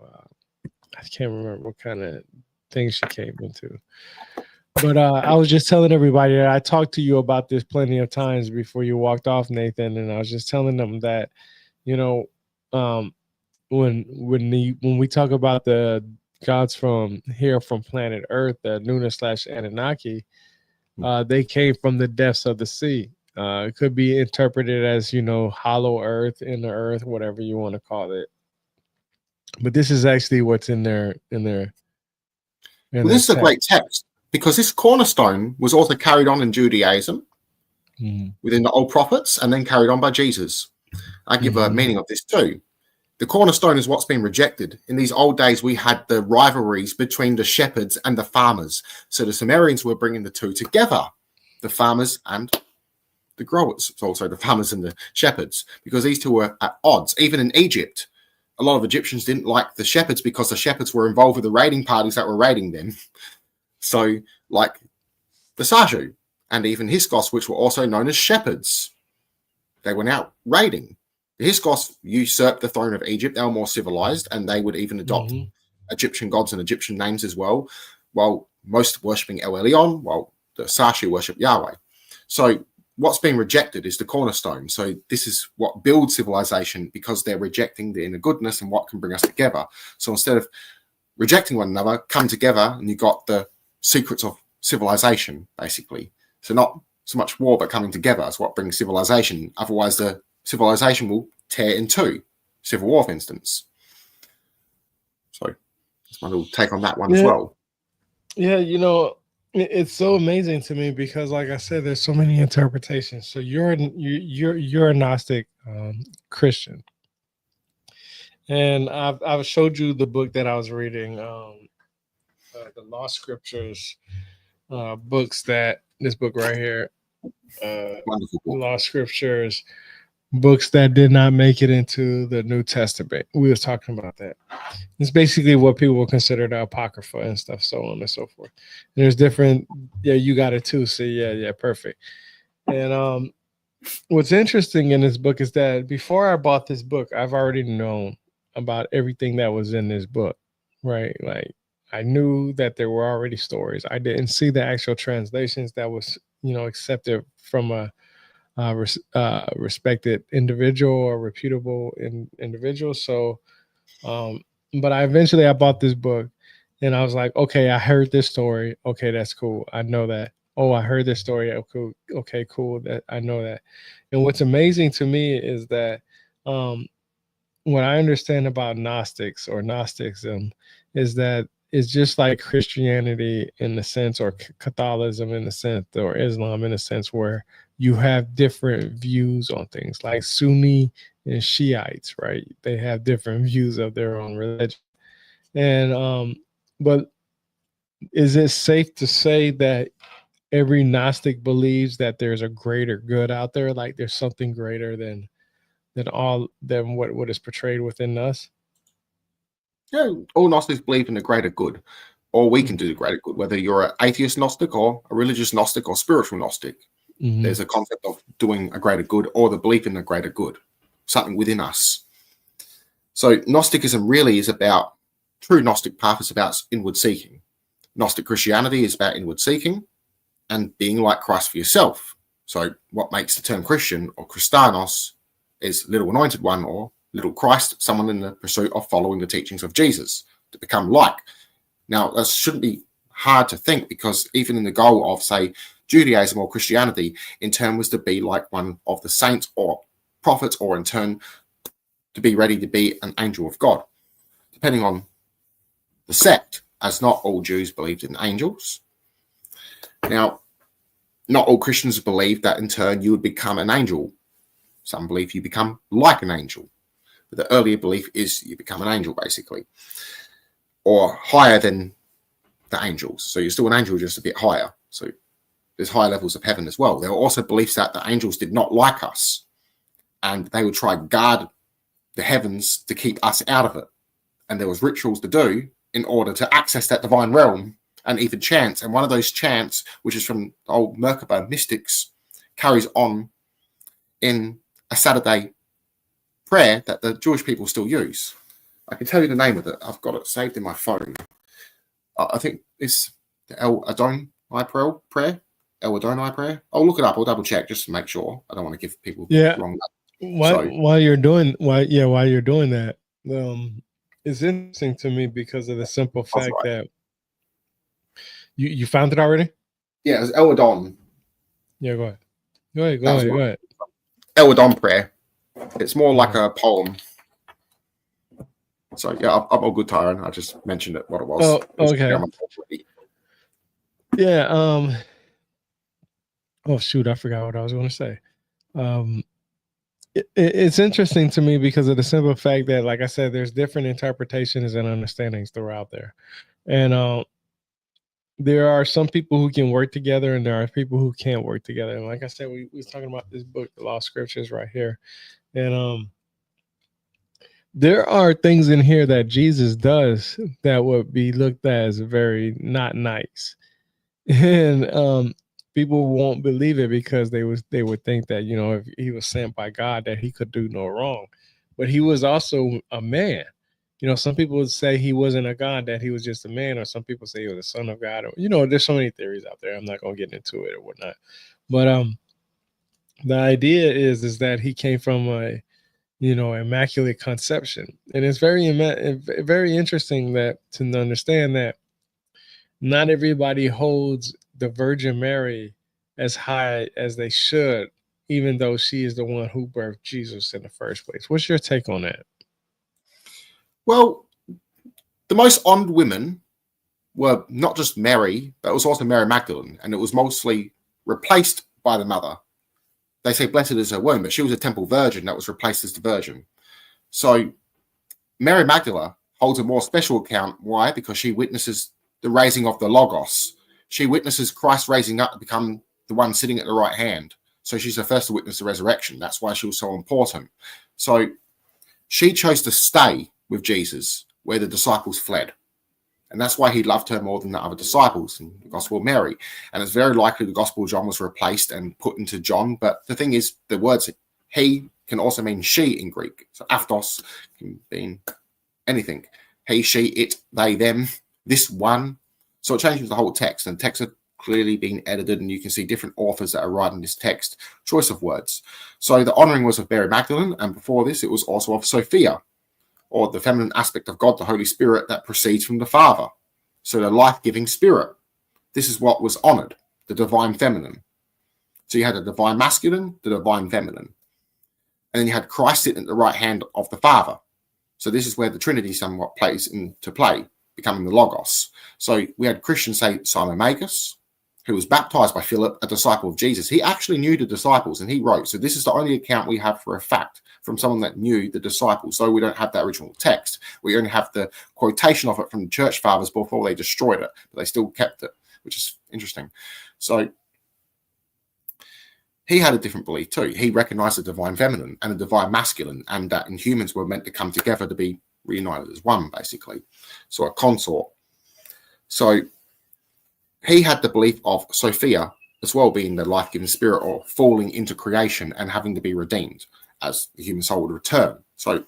I can't remember what kind of thing she came into. But I was just telling everybody that I talked to you about this plenty of times before you walked off, Nathan, and I was just telling them that, you know, um, when we talk about the gods from here from planet Earth, the Nuna slash Anunnaki, they came from the depths of the sea. It could be interpreted as, hollow Earth, inner Earth, whatever you want to call it. But this is actually what's in their Well, this is a great text because this cornerstone was also carried on in Judaism within the old prophets and then carried on by Jesus. I give a meaning of this too. The cornerstone is what's been rejected. In these old days, we had the rivalries between the shepherds and the farmers. So the Sumerians were bringing the two together, the farmers and the growers, also the farmers and the shepherds, because these two were at odds. Even in Egypt, a lot of Egyptians didn't like the shepherds because the shepherds were involved with the raiding parties that were raiding them. So, like the Saju and even Hyksos, which were also known as shepherds, they went out raiding. The Hyksos usurped the throne of Egypt. They were more civilized, and they would even adopt Egyptian gods and Egyptian names as well, while most worshipping El Elyon, while the Sashu worship Yahweh. So what's being rejected is the cornerstone. So this is what builds civilization, because they're rejecting the inner goodness and what can bring us together. So instead of rejecting one another, come together, and you got the secrets of civilization, basically. So not so much war, but coming together is what brings civilization. Otherwise, the civilization will tear in two. Civil war, for instance. So that's my little take on that one as well. Yeah, it's so amazing to me because, like I said, there's so many interpretations. So you're a Gnostic Christian, and I've showed you the book that I was reading, the Lost Scriptures books. That this book right here, Wonderful book. Lost Scriptures. Books that did not make it into the New Testament. We was talking about that. It's basically what people will consider the Apocrypha and stuff, so on and so forth. And there's different, you got it too. See, yeah, perfect. And what's interesting in this book is that before I bought this book, I've already known about everything that was in this book, right? Like I knew that there were already stories. I didn't see the actual translations that was, accepted from a respected individual or reputable individual. So, but I bought this book, and I was like, okay, I heard this story. Okay, that's cool. I know that. Oh, I heard this story. Oh, cool. Okay, cool. That I know that. And what's amazing to me is that what I understand about Gnostics or Gnosticism is that it's just like Christianity in the sense, or Catholicism in the sense, or Islam in a sense, where you have different views on things, like Sunni and Shiites, right? They have different views of their own religion. And but is it safe to say that every Gnostic believes that there's a greater good out there, like there's something greater than what is portrayed within us? Yeah, all Gnostics believe in the greater good, or we can do the greater good, whether you're an atheist Gnostic or a religious Gnostic or spiritual Gnostic. There's a concept of doing a greater good, or the belief in the greater good, something within us. So Gnosticism really is about, true Gnostic path is about inward seeking. Gnostic Christianity is about inward seeking and being like Christ for yourself. So what makes the term Christian or Christanos is little anointed one, or little Christ, someone in the pursuit of following the teachings of Jesus to become like. Now, that shouldn't be hard to think, because even in the goal of, say, Judaism or Christianity, in turn was to be like one of the saints or prophets, or in turn to be ready to be an angel of God, depending on the sect, as not all Jews believed in angels. Now, not all Christians believe that in turn you would become an angel. Some believe you become like an angel. But the earlier belief is you become an angel, basically, or higher than the angels. So you're still an angel, just a bit higher. So there's higher levels of heaven as well. There were also beliefs that the angels did not like us, and they would try to guard the heavens to keep us out of it. And there was rituals to do in order to access that divine realm and even chants. And one of those chants, which is from the old Merkaba mystics, carries on in a Saturday prayer that the Jewish people still use. I can tell you the name of it. I've got it saved in my phone. I think it's the El Adonai prayer. El Adonai prayer. I'll look it up. I'll double check just to make sure. I don't want to give people the wrong. While you're doing that, it's interesting to me because of the simple fact that you found it already. Yeah, it's El Adon. Yeah, go ahead. El Adon prayer. It's more like a poem. So yeah, I'm all good, Tyron. I just mentioned it, what it was. Oh, okay. Yeah. Oh shoot, I forgot what I was going to say. It's interesting to me because of the simple fact that, like I said, there's different interpretations and understandings throughout there, and there are some people who can work together, and there are people who can't work together. And like I said, we was talking about this book, The Lost Scriptures, right here, and there are things in here that Jesus does that would be looked at as very not nice, and people won't believe it because they would think that, you know, if he was sent by God, that he could do no wrong. But he was also a man. You know, some people would say he wasn't a God, that he was just a man, or some people say he was a son of God. Or, you know, there's so many theories out there. I'm not gonna get into it or whatnot. But the idea is that he came from a, you know, immaculate conception, and it's very interesting that to understand that not everybody holds the Virgin Mary as high as they should, even though she is the one who birthed Jesus in the first place. What's your take on that? Well, the most honored women were not just Mary, but it was also Mary Magdalene, and it was mostly replaced by the mother. They say blessed is her womb, but she was a temple virgin that was replaced as the virgin. So Mary Magdalene holds a more special account. Why? Because she witnesses the raising of the Logos. She witnesses Christ raising up to become the one sitting at the right hand. So she's the first to witness the resurrection. That's why she was so important. So she chose to stay with Jesus where the disciples fled. And that's why he loved her more than the other disciples in the Gospel of Mary. And it's very likely the Gospel of John was replaced and put into John. But the thing is, the words he can also mean she in Greek. So aphtos can mean anything. He, she, it, they, them, this one. So it changes the whole text. And texts are clearly being edited, and you can see different authors that are writing this text, choice of words. So the honoring was of Mary Magdalene, and before this, it was also of Sophia, or the feminine aspect of God, the Holy Spirit that proceeds from the Father. So the life-giving spirit. This is what was honored, the divine feminine. So you had the divine masculine, the divine feminine. And then you had Christ sitting at the right hand of the Father. So this is where the Trinity somewhat plays into play, becoming the Logos. So we had Christians say Simon Magus, who was baptized by Philip, a disciple of Jesus. He actually knew the disciples, and he wrote. So this is the only account we have for a fact from someone that knew the disciples. So we don't have that original text. We only have the quotation of it from the church fathers before they destroyed it, but they still kept it, which is interesting. So he had a different belief too. He recognized the divine feminine and the divine masculine, and that in humans were meant to come together to be reunited as one, basically. So a consort. So he had the belief of Sophia as well being the life-giving spirit, or falling into creation and having to be redeemed as the human soul would return. So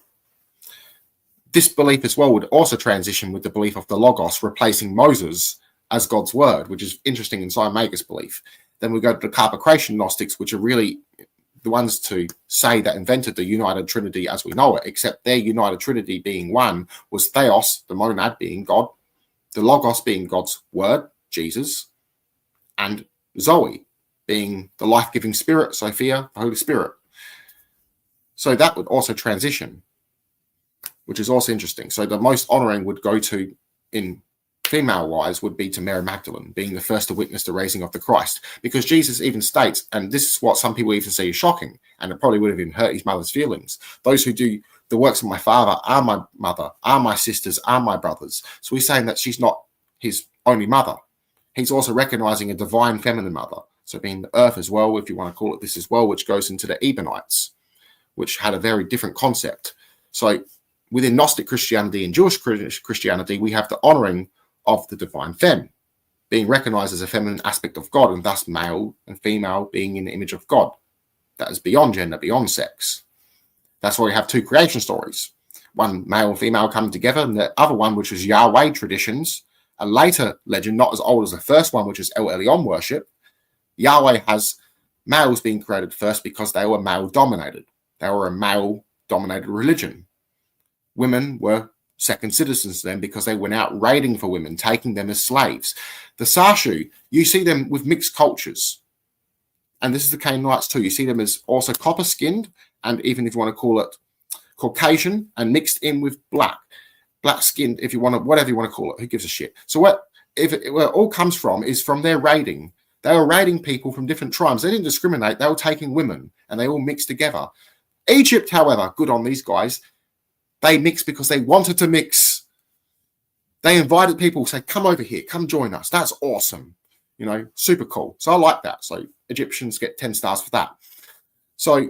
this belief as well would also transition with the belief of the Logos replacing Moses as God's word, which is interesting in Simon Magus' belief. Then we go to the Carpocratian Gnostics, which are really the ones to say that invented the united Trinity as we know it, except their united Trinity being one was Theos, the monad being God, the Logos being God's word, Jesus, and Zoe being the life-giving spirit, Sophia, the Holy Spirit. So that would also transition, which is also interesting. So the most honoring would go to, in female-wise, would be to Mary Magdalene, being the first to witness the raising of the Christ. Because Jesus even states, and this is what some people even say is shocking, and it probably would have even hurt his mother's feelings, those who do the works of my Father are my mother, are my sisters, are my brothers. So he's saying that she's not his only mother. He's also recognizing a divine feminine mother, so being the earth as well, if you want to call it this as well, which goes into the Ebionites, which had a very different concept. So within Gnostic Christianity and Jewish Christianity, we have the honoring of the divine femme. being recognized as a feminine aspect of God, and thus male and female being in the image of God. That is beyond gender, beyond sex. That's why we have two creation stories. One, male and female coming together, and the other one, which is Yahweh traditions, a later legend, not as old as the first one, which is El Elyon worship. Yahweh has males being created first because they were male-dominated. They were a male-dominated religion. Women were second citizens to them because they went out raiding for women, taking them as slaves. The Sashu, you see them with mixed cultures. And this is the Canaanites too. You see them as also copper-skinned, and even if you want to call it Caucasian, and mixed in with black-skinned, if you want to, whatever you want to call it. Who gives a shit? So where it all comes from is from their raiding. They were raiding people from different tribes. They didn't discriminate. They were taking women, and they all mixed together. Egypt, however, good on these guys. They mixed because they wanted to mix. They invited people, say, come over here, come join us. That's awesome. You know, super cool. So I like that. So Egyptians get 10 stars for that. So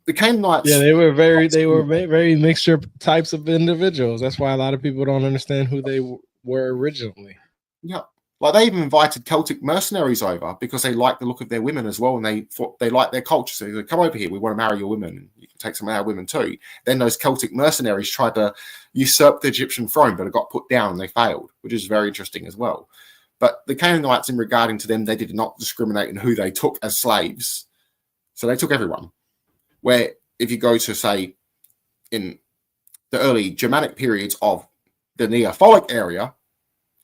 the Canaanites. Yeah, they were very mixture types of individuals. That's why a lot of people don't understand who they were originally. Yeah. Like they even invited Celtic mercenaries over because they liked the look of their women as well, and they thought they liked their culture. So they said, come over here, we want to marry your women. You can take some of our women too. Then those Celtic mercenaries tried to usurp the Egyptian throne, but it got put down and they failed, which is very interesting as well. But the Canaanites, in regarding to them, they did not discriminate in who they took as slaves. So they took everyone. Where if you go to, say, in the early Germanic periods of the Neolithic area,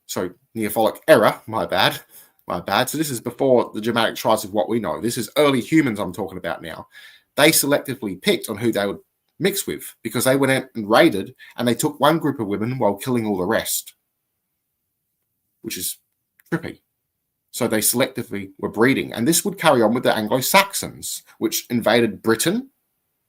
so Neolithic era, my bad. So this is before the Germanic tribes of what we know. This is early humans I'm talking about now. They selectively picked on who they would mix with because they went out and raided, and they took one group of women while killing all the rest, which is trippy. So they selectively were breeding. And this would carry on with the Anglo-Saxons, which invaded Britain.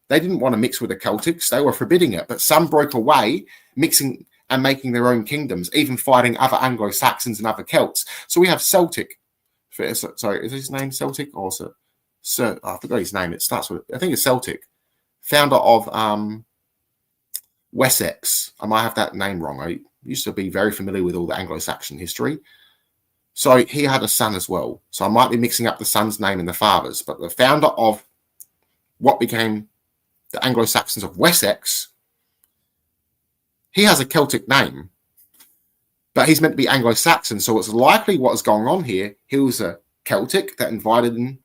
They didn't want to mix with the Celtics. They were forbidding it. But some broke away, mixing and making their own kingdoms, even fighting other Anglo-Saxons and other Celts. So we have Celtic. Sorry, is his name Celtic? Or Sir, I forgot his name. It starts with, I think it's Celtic. Founder of Wessex. I might have that name wrong. I used to be very familiar with all the Anglo-Saxon history. So he had a son as well. So I might be mixing up the son's name and the father's. But the founder of what became the Anglo-Saxons of Wessex, he has a Celtic name, but he's meant to be Anglo-Saxon. So it's likely what is going on here. He was a Celtic that invited in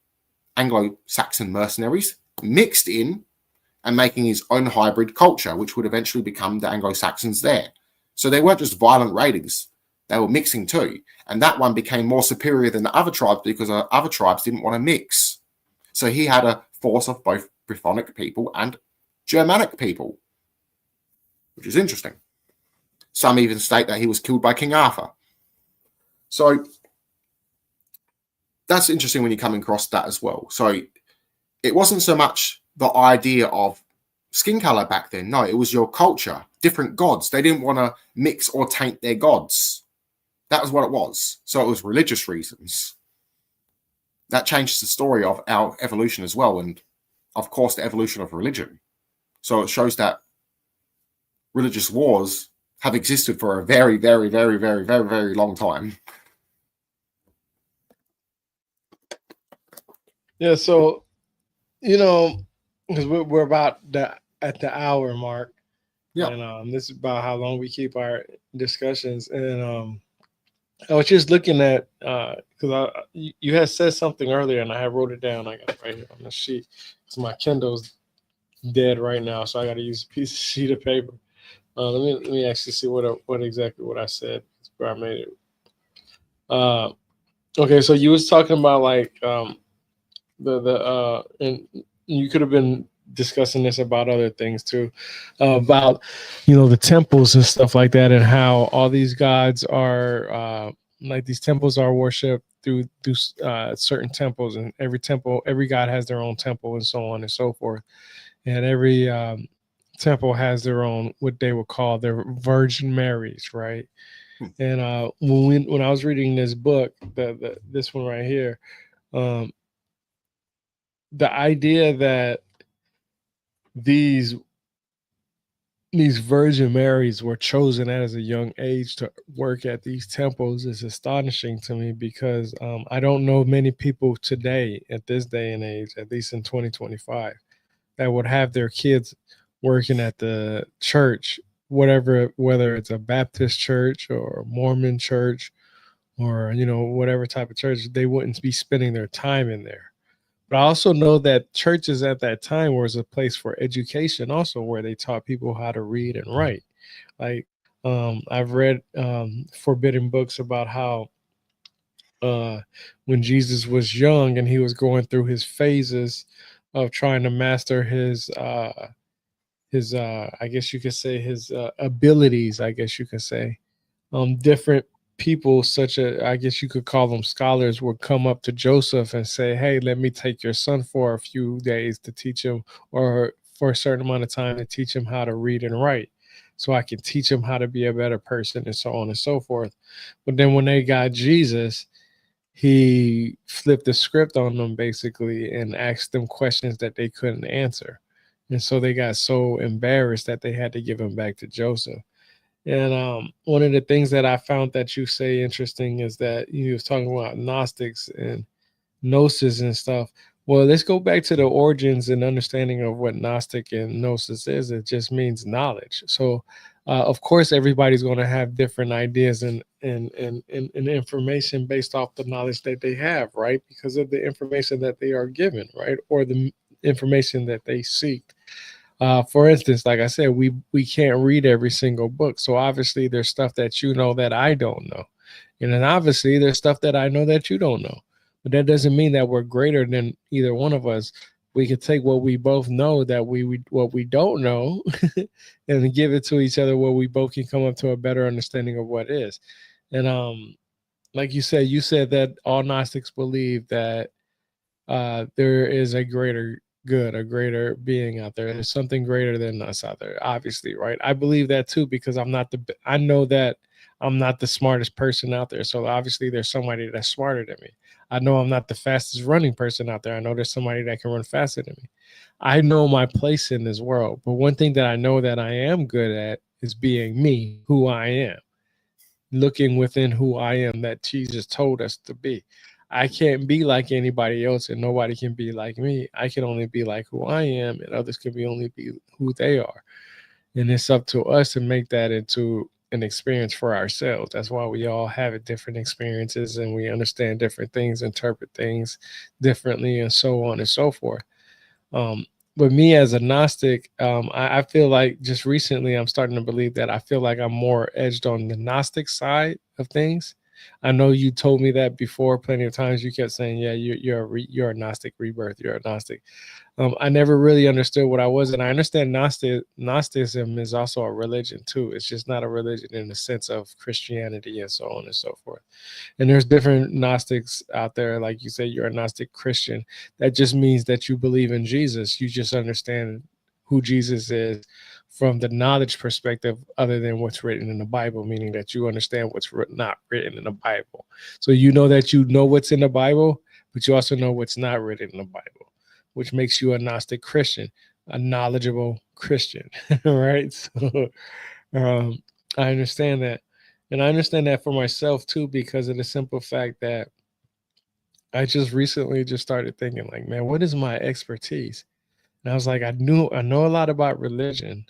Anglo-Saxon mercenaries, mixed in and making his own hybrid culture, which would eventually become the Anglo-Saxons there. So they weren't just violent raidings. They were mixing too. And that one became more superior than the other tribes because other tribes didn't want to mix. So he had a force of both Brythonic people and Germanic people, which is interesting. Some even state that he was killed by King Arthur. So that's interesting when you come across that as well. So it wasn't so much the idea of skin color back then. No, it was your culture, different gods. They didn't want to mix or taint their gods. That was what it was. So it was religious reasons. That changes the story of our evolution as well. And of course, the evolution of religion. So it shows that religious wars have existed for a very, very, very, very, very, very long time. Yeah, so, you know, because we're about at the hour mark. Yeah. And this is about how long we keep our discussions. And I was just looking at, because you had said something earlier, and I had wrote it down. I got it right here on the sheet. So my Kindle's dead right now, so I got to use a sheet of paper. Let me actually see what exactly what I said where I made it. Okay, so you was talking about like and you could have been discussing this about other things too, about the temples and stuff like that, and how all these gods are like these temples are worshipped through certain temples, and every god has their own temple, and so on and so forth, and every temple has their own what they would call their Virgin Marys, right? And when I was reading this book, this one right here, the idea that these these Virgin Marys were chosen as a young age to work at these temples is astonishing to me, because I don't know many people today at this day and age, at least in 2025, that would have their kids working at the church, whatever, whether it's a Baptist church or a Mormon church or, whatever type of church, they wouldn't be spending their time in there. But I also know that churches at that time was a place for education, also where they taught people how to read and write. Like, I've read forbidden books about how uh, when Jesus was young and he was going through his phases of trying to master his I guess you could say his abilities, I guess you could say, different people, such as, I guess you could call them scholars, would come up to Joseph and say, hey, let me take your son for a few days to teach him, or for a certain amount of time to teach him how to read and write, so I can teach him how to be a better person, and so on and so forth. But then when they got Jesus, he flipped the script on them basically and asked them questions that they couldn't answer. And so they got so embarrassed that they had to give him back to Joseph. And one of the things that I found that you say interesting is that you was talking about Gnostics and Gnosis and stuff. Well, let's go back to the origins and understanding of what Gnostic and Gnosis is. It just means knowledge. So, of course, everybody's going to have different ideas and information based off the knowledge that they have, right? Because of the information that they are given, right? Or the information that they seek. For instance, like I said, we can't read every single book. So obviously there's stuff that you know that I don't know. And then obviously there's stuff that I know that you don't know. But that doesn't mean that we're greater than either one of us. We could take what we both know that we what we don't know and give it to each other, where we both can come up to a better understanding of what is. And like you said that all Gnostics believe that there is a greater good, a greater being out there. There's something greater than us out there, obviously, right? I believe that too, because I know that I'm not the smartest person out there. So obviously there's somebody that's smarter than me. I know I'm not the fastest running person out there. I know there's somebody that can run faster than me. I know my place in this world. But one thing that I know that I am good at is being me, who I am, looking within who I am that Jesus told us to be. I can't be like anybody else, and nobody can be like me. I can only be like who I am, and others can only be who they are. And it's up to us to make that into an experience for ourselves. That's why we all have different experiences, and we understand different things, interpret things differently, and so on and so forth. Um, but me as a Gnostic, I feel like just recently I'm starting to believe that I feel like I'm more edged on the Gnostic side of things. I know you told me that before plenty of times. You kept saying, "Yeah, you're a Gnostic rebirth. You're a Gnostic." I never really understood what I was, and I understand Gnosticism is also a religion too. It's just not a religion in the sense of Christianity and so on and so forth. And there's different Gnostics out there. Like you say, you're a Gnostic Christian. That just means that you believe in Jesus. You just understand who Jesus is from the knowledge perspective, other than what's written in the Bible, meaning that you understand what's not written in the Bible. So you know that you know what's in the Bible, but you also know what's not written in the Bible, which makes you a Gnostic Christian, a knowledgeable Christian, right? So I understand that. And I understand that for myself too, because of the simple fact that I just recently just started thinking like, man, what is my expertise? And I was like, I know a lot about religion,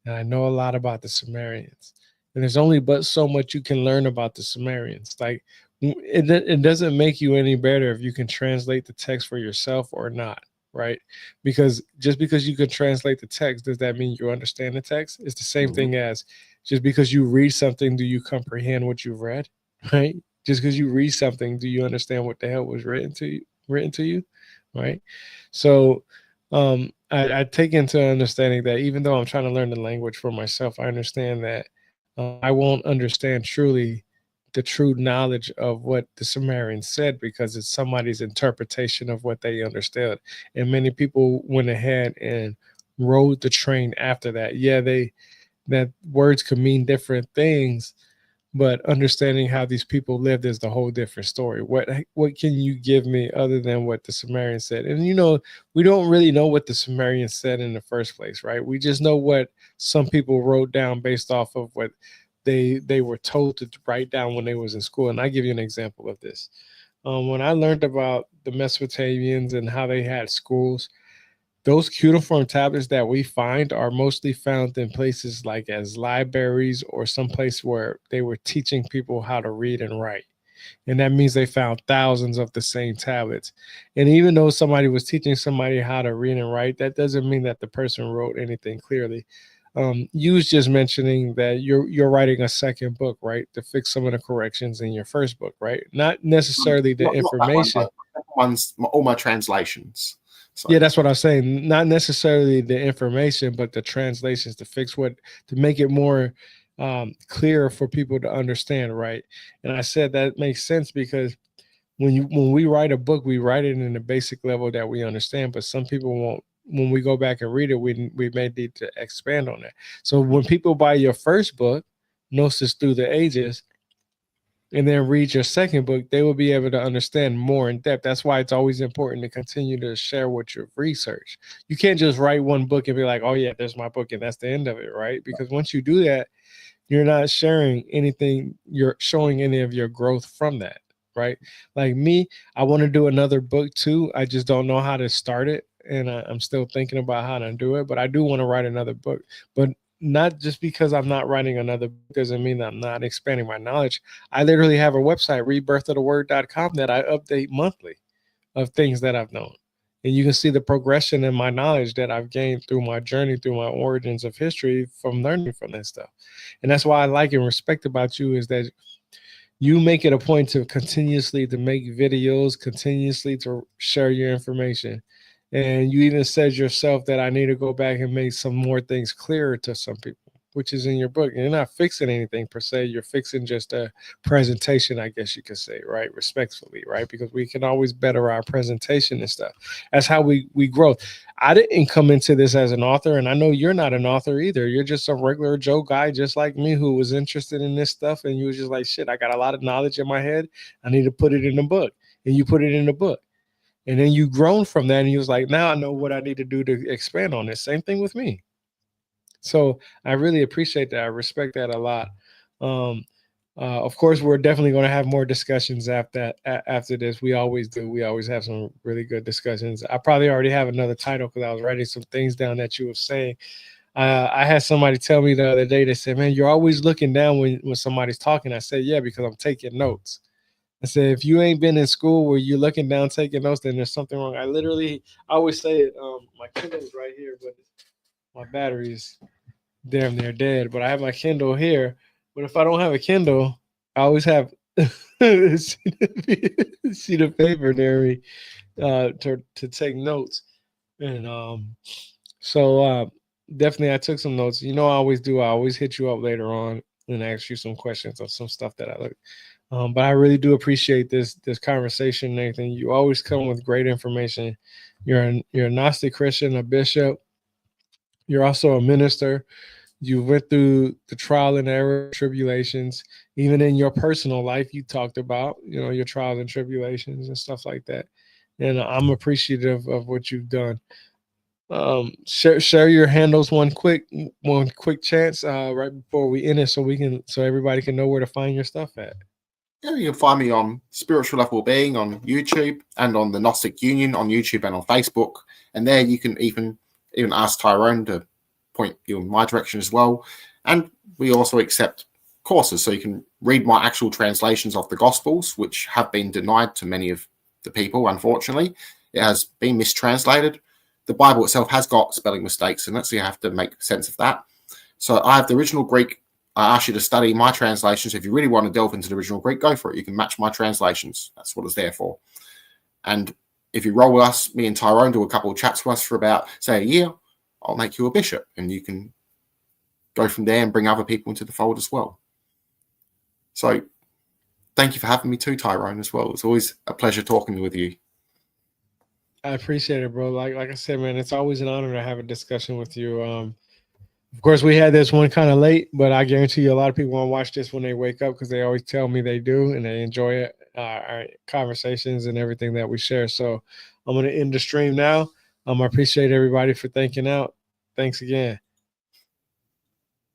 and I know a lot about the Sumerians. And there's only but so much you can learn about the Sumerians. Like it doesn't make you any better if you can translate the text for yourself or not, right? Because just because you can translate the text, does that mean you understand the text? It's the same thing as just because you read something, do you comprehend what you've read, right? Just because you read something, do you understand what the hell was written to you, right? So I take into understanding that even though I'm trying to learn the language for myself, I understand that I won't understand truly the true knowledge of what the Sumerians said, because it's somebody's interpretation of what they understood. And many people went ahead and rode the train after that. Yeah, that words could mean different things, but understanding how these people lived is the whole different story. What can you give me other than what the Sumerians said? And we don't really know what the Sumerians said in the first place, right? We just know what some people wrote down based off of what they were told to write down when they was in school. And I give you an example of this. When I learned about the Mesopotamians and how they had schools, those cuneiform tablets that we find are mostly found in places like as libraries or some place where they were teaching people how to read and write. And that means they found thousands of the same tablets. And even though somebody was teaching somebody how to read and write, that doesn't mean that the person wrote anything clearly. You was just mentioning that you're writing a second book, right, to fix some of the corrections in your first book, right? Not necessarily the Not that one, information. though. That one's all my translations. So Yeah, that's what I'm saying. Not necessarily the information, but the translations to fix to make it more clear for people to understand, right? And I said that makes sense because when we write a book, we write it in the basic level that we understand, but some people won't. When we go back and read it, we may need to expand on that. So when people buy your first book, Gnosis Through the Ages, and then read your second book, they will be able to understand more in depth. That's why it's always important to continue to share what you've researched. You can't just write one book and be like, oh, yeah, there's my book, and that's the end of it, right? Because once you do that, you're not sharing anything, you're showing any of your growth from that, right? Like me, I want to do another book too. I just don't know how to start it. And I'm still thinking about how to do it, but I do want to write another book. But not just because I'm not writing another book doesn't mean that I'm not expanding my knowledge. I literally have a website, rebirthoftheword.com, that I update monthly of things that I've known. And you can see the progression in my knowledge that I've gained through my journey, through my origins of history from learning from that stuff. And that's why I like and respect about you is that you make it a point to continuously to make videos, continuously to share your information. And you even said yourself that I need to go back and make some more things clearer to some people, which is in your book. You're not fixing anything per se. You're fixing just a presentation, I guess you could say, right? Respectfully, right? Because we can always better our presentation and stuff. That's how we grow. I didn't come into this as an author, and I know you're not an author either. You're just a regular Joe guy, just like me, who was interested in this stuff. And you was just like, shit, I got a lot of knowledge in my head. I need to put it in a book. And you put it in a book. And then you grown from that, and you was like, now I know what I need to do to expand on this. Same thing with me. So I really appreciate that. I respect that a lot. Um, of course, we're definitely going to have more discussions after this. We always do. We always have some really good discussions. I probably already have another title because I was writing some things down that you were saying. I had somebody tell me the other day. They said, "Man, you're always looking down when somebody's talking." I said, "Yeah, because I'm taking notes." I said, "If you ain't been in school where you're looking down taking notes, then there's something wrong." I always say it. My Kindle's right here, but my battery's damn near dead. But I have my Kindle here. But if I don't have a Kindle, I always have sheet of paper near me to take notes. And definitely I took some notes. You know, I always do. I always hit you up later on and ask you some questions on some stuff that I look. But I really do appreciate this conversation, Nathan. You always come with great information. You're a Gnostic Christian, a bishop. You're also a minister. You went through the trial and error tribulations. Even in your personal life, you talked about, your trials and tribulations and stuff like that. And I'm appreciative of what you've done. Share your handles one quick chance right before we end it so everybody can know where to find your stuff at. Yeah, you can find me on Spiritual Level Being on YouTube and on the Gnostic Union on YouTube and on Facebook. And there you can even ask Tyrone to point you in my direction as well. And we also accept courses, so you can read my actual translations of the Gospels, which have been denied to many of the people, unfortunately. It has been mistranslated. The Bible itself has got spelling mistakes in it, so you have to make sense of that. So I have the original Greek. I ask you to study my translations. If you really want to delve into the original Greek, go for it. You can match my translations. That's what it's there for. And if you roll with us, me and Tyrone do a couple of chats with us for about, say, a year, I'll make you a bishop. And you can go from there and bring other people into the fold as well. So thank you for having me too, Tyrone, as well. It's always a pleasure talking with you. I appreciate it, bro. Like I said, man, it's always an honor to have a discussion with you. Of course, we had this one kind of late, but I guarantee you a lot of people want to watch this when they wake up because they always tell me they do and they enjoy it, our conversations and everything that we share. So I'm going to end the stream now. I appreciate everybody for thinking out. Thanks again.